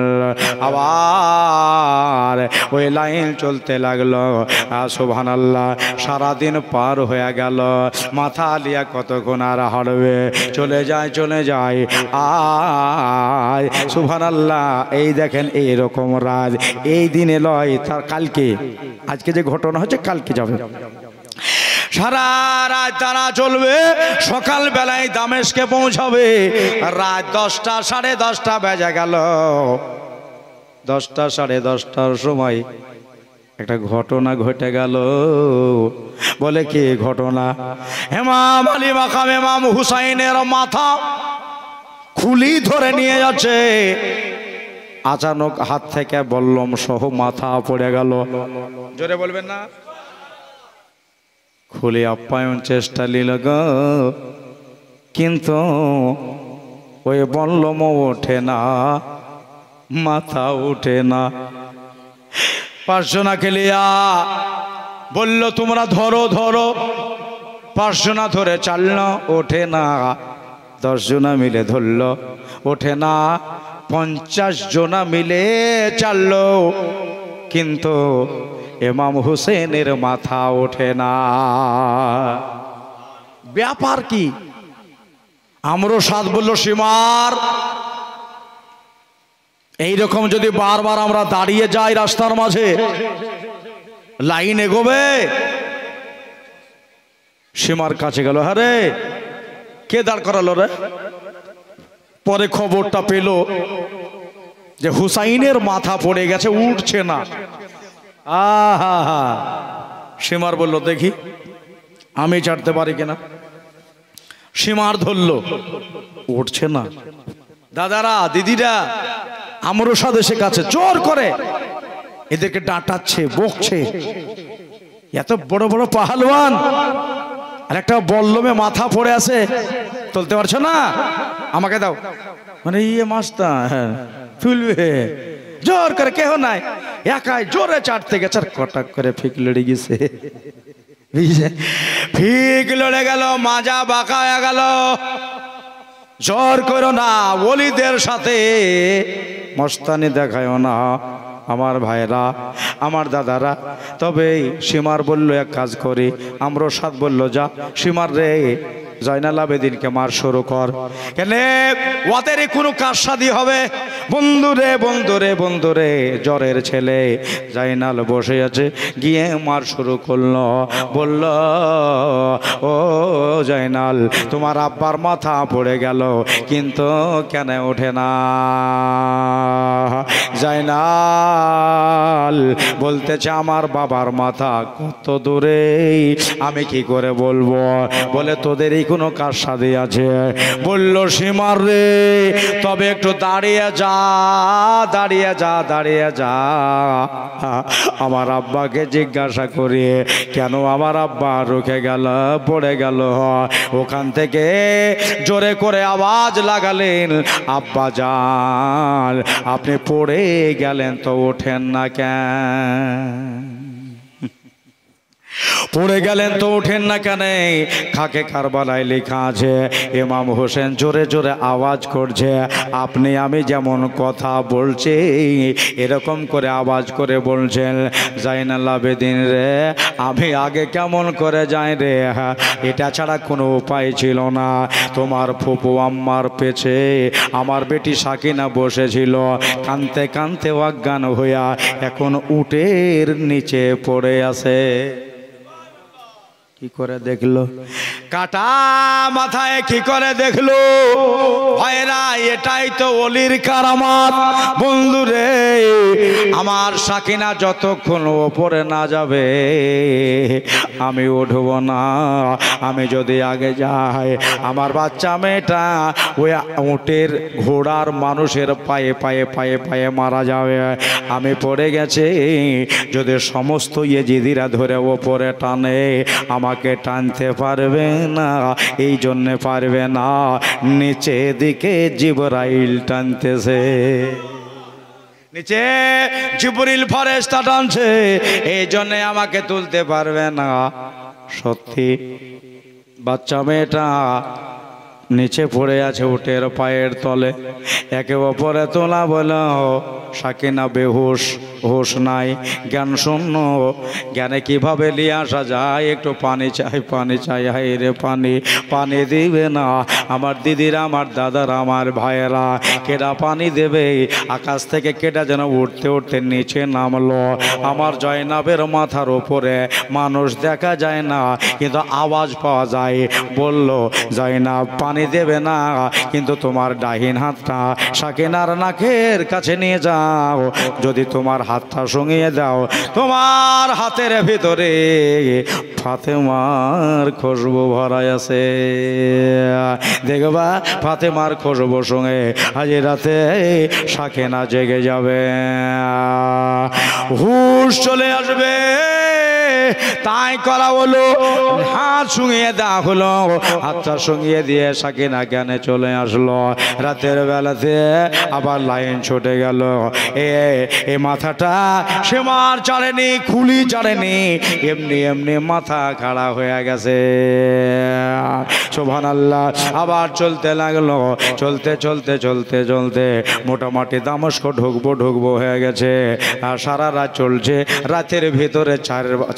আবার ওই লাইন চলতে লাগলো। সুবহানাল্লাহ। সারাদিন পার হয়ে গেল, মাথা আলিয়া কতক্ষণ আর হাঁটবে, চলে যায় চলে যায়। আয় সুবহানাল্লাহ। এই দেখেন এইরকম রাজ এই দিনে লয়, তার কালকে, আজকে যে ঘটনা হচ্ছে কালকে যাবে। সারা রাত তারা চলবে, সকাল বেলায় দামেস্কে পৌঁছাবে। রাত 10টা 10:30 বেজে গেল। 10টা 10:30টার সময় একটা ঘটনা ঘটে গেল। বলে কি ঘটনা? ইমাম আলী মাকাম ইমাম হুসাইনের মাথা খুলি ধরে নিয়ে যাচ্ছে, আচানক হাত থেকে বল্লম সহ মাথা পড়ে গেল। জোরে বলবেন না? খুলে আপ্যায়ন চেষ্টা নিল গো, কিন্তু ওই বল্লম ওঠে না, মাথা ওঠে না। 5 জনাকে লিয়া বলল তোমরা ধরো ধরো। 5 জনা ধরে চালনা, ওঠে না। 10 জনা মিলে ধরল, ওঠে না। 50 জনা মিলে চাললো, কিন্তু ইমাম হুসেনের মাথা ওঠে না। ব্যাপার কি? আমরও সাদ বলল, সীমার এইরকম যদি বারবার আমরা দাঁড়িয়ে যাই রাস্তার মাঝে, লাইন এগোবে। সীমার কাছে গেল, হ্যাঁ রে, কে দাঁড় করালো রে? পরে খবরটা পেল যে হুসাইনের মাথা পড়ে গেছে, উঠছে না। আহা, সীমার বলল, দেখি আমি ছাড়তে পারি কিনা। সীমার ধরল, উঠছে না। দাদারা, দিদিরা, আমরও সাদ এসে কাছে জোর করে এদেরকে ডাঁটাচ্ছে, বকছে। এত বড় বড় পাহালওয়ান, আর একটা বল্লমে মাথা পড়ে আছে, তুলতে পারছো না, আমাকে দাও। মানে ইয়ে মাস্তা, হ্যাঁ তুলবে। জোর করে, কেহ নাই, একাই জোরে চাটতে গেছে, কটাক করে ফিক লড়ে গেছে। ফিক লড়ে গেল, মাজা বাঁকা হয়ে গেল। জোর করো না, ওলিদের সাথে মস্তানি দেখায় না আমার ভাইরা, আমার দাদারা। তবে সীমার বলল, এক কাজ করি। আমরও সাদ বলল, যা সীমার রে, জয়নাল আবেদিনকে মার শুরু কর। কেন ওদেরই কোনো কারসাদি হবে? বন্ধুরে বন্ধুরে বন্ধুরে, জ্বরের ছেলে জয়নাল বসে আছে, গিয়ে মার শুরু করলো। বলল, ও জয়নাল, তোমার আব্বার মাথা পড়ে গেল, কিন্তু কেন ওঠে না? জয়নাল বলতেছে, আমার বাবার মাথা কত দূরে, আমি কি করে বলবো? বলে, তোদেরই কোনো কারসাদি আছে? বলল, সীমার রে, তবে একটু দাঁড়িয়ে যা, দাঁড়িয়ে যা, দাঁড়িয়ে যা। আমার আব্বাকে জিজ্ঞাসা করি, কেন আমার আব্বা রুখে গেল, পড়ে গেল। ওখান থেকে জোরে করে আওয়াজ লাগালেন, আব্বা জান, আপনি পড়ে গেলেন তো ওঠেন না কেন? পড়ে গেলেন তো ওঠেন না কেন? খাকে কারবালায় লেখা আছে, ইমাম হোসেন জোরে জোরে আওয়াজ করছে, আপনি আমি যেমন কথা বলছি এরকম করে আওয়াজ করে বলছেন, জয়নাল আবেদিন রে, আমি আগে কেমন করে যাই রে? এটা ছাড়া কোনো উপায় ছিল না। তোমার ফুপু আম্মার পেছে আমার বেটি সাকিনা বসেছিল, কানতে কানতে অজ্ঞান হইয়া এখন উটের নিচে পড়ে আছে। কি করে দেখলো? কাটা মাথায় কি করে দেখলো? ভাইরা, এটাই তো ওলির কারামাত। বন্ধুরে, আমার সাকিনা যতক্ষণ ওপরে না যাবে আমি উঠব না। আমি যদি আগে যাই, আমার বাচ্চা মেয়েটা ওই উটের, ঘোড়ার, মানুষের পায়ে পায়ে পায়ে পায়ে মারা যাবে। আমি পড়ে গেছে, যদি সমস্ত ইয়েজিদিরা ধরে ওপরে টানে, আমাকে টানতে পারবে না। এই জন্যে পারবে না, নিচে দিকে জিবরাইল টানতেছে, নিচে জিবরিল ফেরেশতা টানছে, এই জন্যে আমাকে তুলতে পারবে না। সত্যি বাচ্চা মেয়েটা নিচে পড়ে আছে উটের পায়ের তলে। একে অপরে তোলা বলো, সাকিনা বেহুশ, হুশ নাই, জ্ঞান শূন্য। জ্ঞানে কিভাবে নিয়ে আসা যায়? একটু পানি চাই, পানি চাই, হাই রে পানি, পানি দিবে না। আমার দিদিরা, আমার দাদারা, আমার ভাইয়েরা, কেডা পানি দেবে? আকাশ থেকে কেডা যেন উঠতে উঠতে নিচে নামলো। আমার জয়নাবের মাথার ওপরে মানুষ দেখা যায় না, কিন্তু আওয়াজ পাওয়া যায়। বলল, জয়নাব পানি দেবে না, কিন্তু তোমার ডাহিন হাতটা সাকিনার নাকের কাছে নিয়ে যাও। যদি তোমার হাতটা সঙ্গিয়ে দাও, তোমার হাতের ভিতরে ফাতেমার খুশবু ভরা আছে। দেখবা, ফাতেমার খুশবুর সঙ্গে আজ রাতে সাকিনা জেগে যাবে, হুশ চলে আসবে। তাই করা হলো, হাত শুঙিয়ে দেওয়া হলো। হাতটা শুঙিয়ে দিয়ে সাকিনা জ্ঞানে চলে আসলো। রাতের বেলাতে আবার লাইন ছুটে গেল। এ মাথাটা সীমার চড়েনি, খুলি চড়েনি, এমনি এমনি মাথা খাড়া হয়ে গেছে। সুবহানাল্লাহ। আবার চলতে লাগলো। চলতে চলতে চলতে চলতে মোটামুটি দামেস্ক ঢুকবো হয়ে গেছে। আর সারা রাত চলছে। রাতের ভিতরে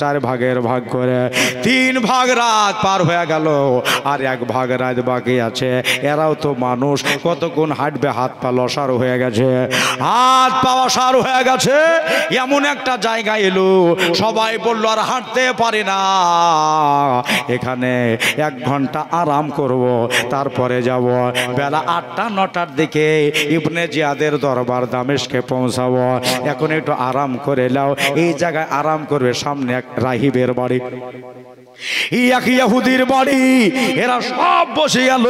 চার ভাগের ভাগ করে 3 ভাগ রাত পার হয়ে গেল, আর 1 ভাগ রাত বাকি আছে। এরাও তো মানুষ, কতক্ষণ হাঁটবে, হাত পা লসার হয়ে গেছে, হাত পা অসার হয়ে গেছে। এমন একটা জায়গা এলো, সবাই বললো আর হাঁটতে পারি না, এখানে 1 ঘন্টা আরাম করব, তারপরে যাব। বেলা 8টা-9টার দিকে ইবনে জিয়াদের দরবার দামেস্কে পৌঁছাবো। এখন একটু আরাম করে নাও। এই জায়গায় আরাম করবে, সামনে এক রাহিবের বাড়ি, ইহুদির বাড়ি। এরা সব বসে গেল।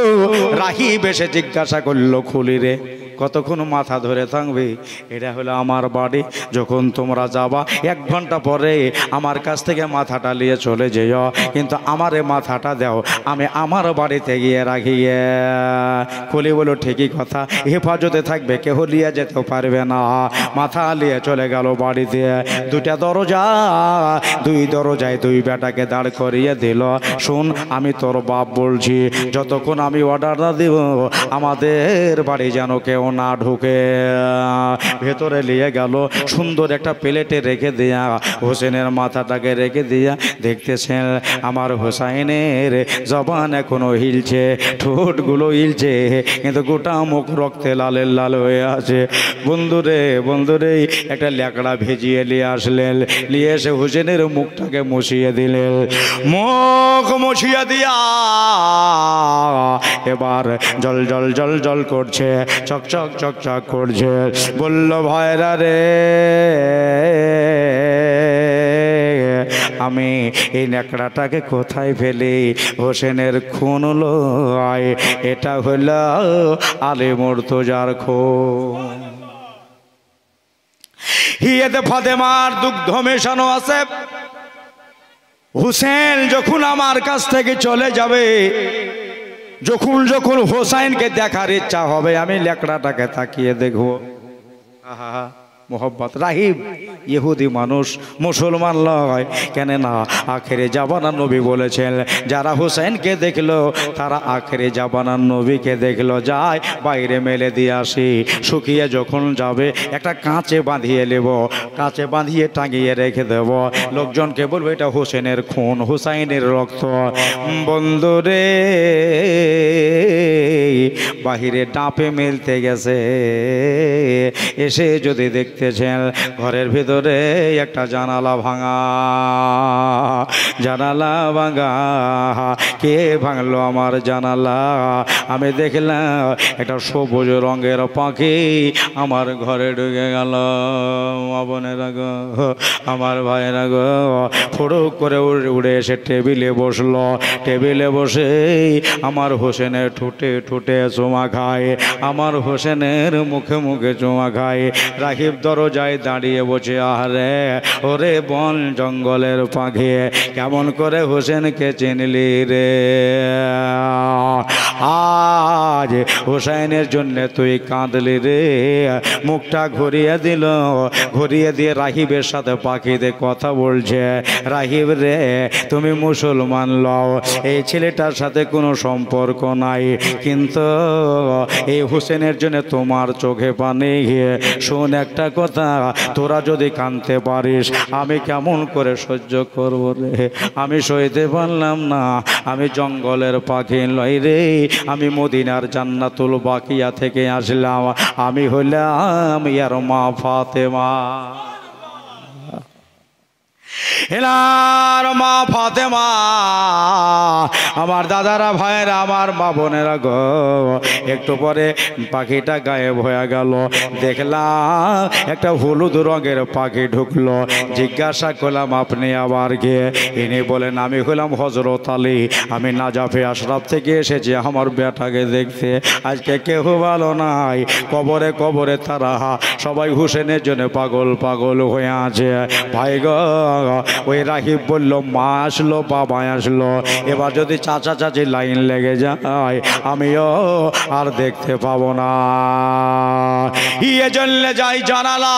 রাহিব এসে জিজ্ঞাসা করলো, খুলি রে, কতক্ষণ মাথা ধরে থাকবে? এটা হলো আমার বাড়ি। যখন তোমরা যাবা 1 ঘন্টা পরে আমার কাছ থেকে মাথাটা নিয়ে চলে যেও, কিন্তু আমারে মাথাটা দাও, আমি আমার বাড়িতে গিয়ে রাখি। খুলি বলো, ঠিকই কথা, হেফাজতে থাকবে, কেউ নিয়ে যেতে পারবে না। মাথা নিয়ে চলে গেল বাড়িতে। 2টা দরজা, 2 দরজায় 2 বেটাকে দাঁড় করিয়ে দিল। শুন, আমি তোর বাপ বলছি, যতক্ষণ আমি অর্ডার না দিব আমাদের বাড়ি যেন কেউ না ঢুকে। ভেতরে নিয়ে গেল। সুন্দর একটা প্লেটে রেখে দিয়া হোসেনের মাথাটাকে রেখে দিয়া দেখতেছেন আমার হোসাইনের জবান এখনো হিলছে, ঠোঁটগুলো হিলছে, কিন্তু গোটা মুখ রক্তে লালের লাল হয়ে আছে। বন্ধুরে একটা ল্যাকড়া ভেজিয়ে নিয়ে আসলেন। নিয়ে এসে হোসেনের মুখটাকে মুছিয়ে দিলেন। মুখ মুছিয়ে দিয়া এবার জল জল জল জল করছে, চকচক চকচক করছে। বলল, ভাইরা রে, আমি এই ন্যাকড়াটাকে কোথায় ফেলি? হোসেনের খুন হলো, এটা হলো আলী মুর্তজার খুন। হিয়েতে ফাতেমার দুগ্ধ মেশানো আছে। হুসেন যখন আমার কাছ থেকে চলে যাবে, যখন হোসাইনকে দেখার ইচ্ছা হবে, আমি ল্যাকড়াটাকে তাকিয়ে দেখবো। আহা, মোহব্বত। রাহিব ইহুদি মানুষ, মুসলমান নয়। কেন না, আখেরে জাবানার নবী বলেছেন, যারা হুসাইনকে দেখলো তারা আখেরে জাবানার নবীকে দেখলো। যায় বাইরে মেলে দিয়ে আসি, শুকিয়ে যখন যাবে একটা কাঁচে বাঁধিয়ে নেব, কাঁচে বাঁধিয়ে টাঙিয়ে রেখে দেব। লোকজনকে বলবো এটা হোসেনের খুন, হুসাইনের রক্ত। বন্ধুরে, বাহিরে ডাঁপে মেলতে গেছে, এসে যদি দেখতেছেন ঘরের ভিতরে একটা জানালা ভাঙা, জানালা ভাঙা। কে ভাঙলো আমার জানালা? আমি দেখলাম একটা সবুজ রঙের পাখি আমার ঘরে ঢুকে গেল। বোনেরা গো, আমার ভাইয়েরা গো, ফুড়ুক করে উড়ে এসে টেবিলে বসলো। টেবিলে বসে আমার হোসেনের ঠোঁটে ঠোঁটে চুমা খায়, আমার হোসেনের মুখে মুখে চুমা খায়। রাহিব দরজায় দাঁড়িয়ে বসে, আরে ওরে বন জঙ্গলের পাখি, কেমন করে হোসেনকে চিনলি রে? আজ হোসেনের জন্য তুই কাঁদলি রে। মুখটা ঘুরিয়ে দিল, ঘুরিয়ে দিয়ে রাহিবের সাথে পাখিদের কথা বলছে। রাহিব রে, তুমি মুসলমান লও, এই ছেলেটার সাথে কোনো সম্পর্ক নাই, কিন্তু এই হোসেনের জন্য তোমার চোখে পানি। শোন একটা কথা, তোরা যদি কাঁদতে পারিস আমি কেমন করে সহ্য করব রে? আমি সইতে পারলাম না। আমি জঙ্গলের পাখি লই রে, আমি মদিনার জান্নাতুল বাকিয়া থেকে আসলাম। আমি হলাম ইয়ার মা ফাতেমা, এনার মা ফাতেমা। আমার দাদারা, ভাইয়েরা, আমার মা বোনেরা গো, একটু পরে পাখিটা গায়েব হয়ে গেল। দেখলাম একটা হলুদ রঙের পাখি ঢুকলো। জিজ্ঞাসা করলাম, আপনি আবার কে? ইনি বলেন, আমি হলাম হজরত আলী, আমি নাজাফে আশরাফ থেকে এসেছি আমার বেটাকে দেখতে। আজকে কেউ ভালো নাই, কবরে কবরে তারা সবাই হুসেনের জন্য পাগল পাগল হয়ে আছে। ভাই গো, ওই রাহিব বলল মা আসলো বাবা আসলো, এবার যদি চাচা চাচি লাইন লেগে যায় আমিও আর দেখতে পাবো না। ইয়ে জ্বললে যাই জানালা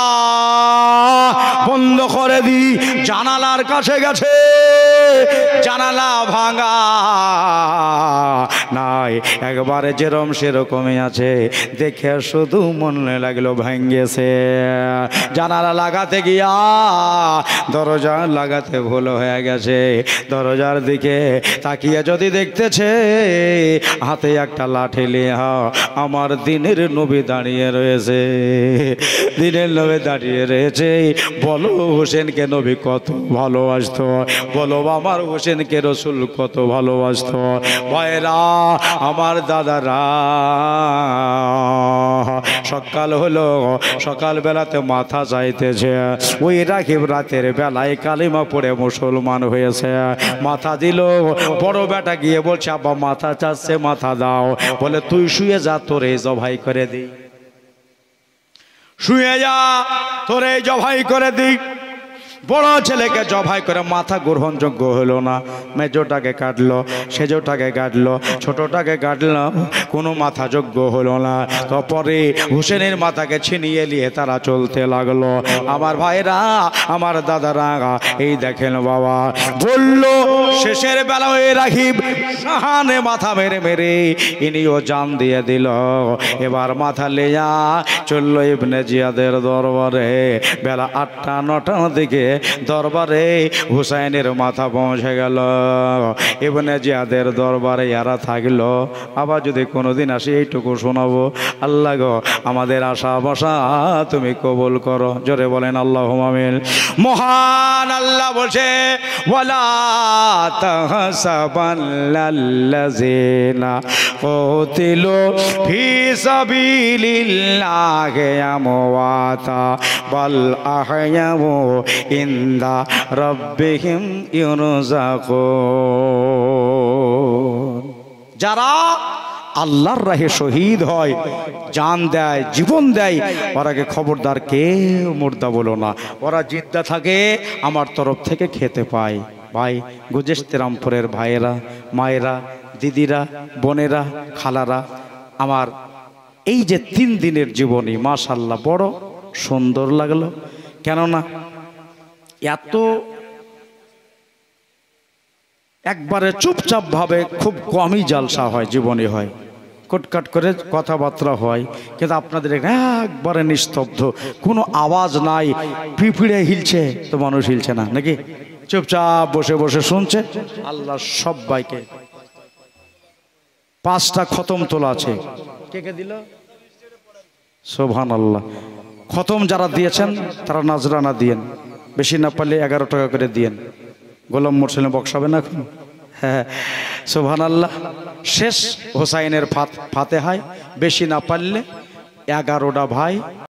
বন্ধ করে দি, জানালার কাছে গেছে জানালা ভাঙা নাই, একবারে যেরম সেরকমই আছে, দেখে শুধু মনে লাগলো ভেঙ্গেছে। জানালা লাগাতে গিয়া দরজা লাগাতে ভুল হয়ে গেছে, দরজার দিকে তাকিয়ে যদি দেখতেছে হাতে একটা লাঠি লিয়া আমার দিনের নবী দাঁড়িয়ে রয়েছে, দিনের নবী দাঁড়িয়ে রয়েছে। বলো হোসেনকে নবী কত ভালোবাসতো, বলো আমার হোসেনকে রসুল কত ভালোবাসতো। ভাইরা আমার দাদারা, সকাল হলো, সকাল বেলাতে মাথা চাইতেছে, ওই রাকিব রাতের বেলায় কালিমা পড়ে মুসলমান হয়েছে, মাথা দিল। বড় বেটা গিয়ে বলছে আব্বা মাথা চাচ্ছে, মাথা দাও। বলে তুই শুয়ে যা, তোরে জবাই করে দিই, শুয়ে যা তোরে জবাই করে দিই। বড় ছেলেকে জবাই করে মাথা গ্রহণযোগ্য হলো না, মেজোটাকে কাটলো, সেজোটাকে কাটলো, ছোটটাকে কাটলো, কোনো মাথা যোগ্য হলো না। তারপরে হোসেনের মাথাকে ছিনিয়ে নিয়ে তারা চলতে লাগলো। আমার ভাইরা আমার দাদারা এই দেখেন বাবা, বললো শেষের বেলা ওই রাকিব শাহানে মাথা মেরে মেরে ইনিও জান দিয়ে দিল। এবার মাথা লেয়া চললো ইবনে জিয়াদের দরবারে। বেলা 8টা 9টার দিকে দরবারে হুসাইনের মাথা পৌঁছে গেল। ইবনে জিয়াদের দরবারে যারা থাকলো, আবার যদি কোনোদিন আসি এইটুকু শোনাবো। আল্লাহ গো আমাদের আশা বসা তুমি কবুল করো, জোরে বলেন আল্লাহুম্মা আমিন। মহান আল্লাহ বলছে ওয়ালা তাহসাবাল্লাযিনা কুতিলু ফি সাবিলিল্লাহি আমওয়াতা বাল আহয়াউ ইনদা রাব্বিহিম ইউরযাকুন। যারা আল্লাহর রাহে শহীদ হয়, জান দেয়, জীবন দেয়, ওরাকে খবরদার কেউ মুর্দা বলো না, ওরা জিন্দা থাকে আমার তরফ থেকে খেতে পায়। ভাই গুজেশতেরামপুরের ভাইয়েরা, মায়েরা, দিদিরা, বোনেরা, খালারা, আমার এই যে 3 দিনের জীবনী মাশাআল্লাহ বড় সুন্দর লাগলো। কেননা এত একবারে চুপচাপ ভাবে খুব কমই জালসা হয়, জীবনী হয়, কটকাট করে কথাবার্তা হয়, কিন্তু আপনাদের একবারে নিস্তব্ধ, কোনো আওয়াজ নাই। পিঁপড়ে হিলছে তো মানুষ হিলছে না নাকি, চুপচাপ বসে বসে শুনছে। আল্লাহ সবাইকে 5টা খতম তোলা আছে। কে কে দিল? সুবহানাল্লাহ। খতম যারা দিয়েছেন তারা নাজরানা দিয়েন, বেশি না পারলে 11 টাকা করে দিয়েন। গোলাম মোরসেলে বক্সাবে না এখন? হ্যাঁ সুবহানাল্লাহ। শেষ হোসাইনের ফাতেহায় বেশি না পারলে 11টা ভাই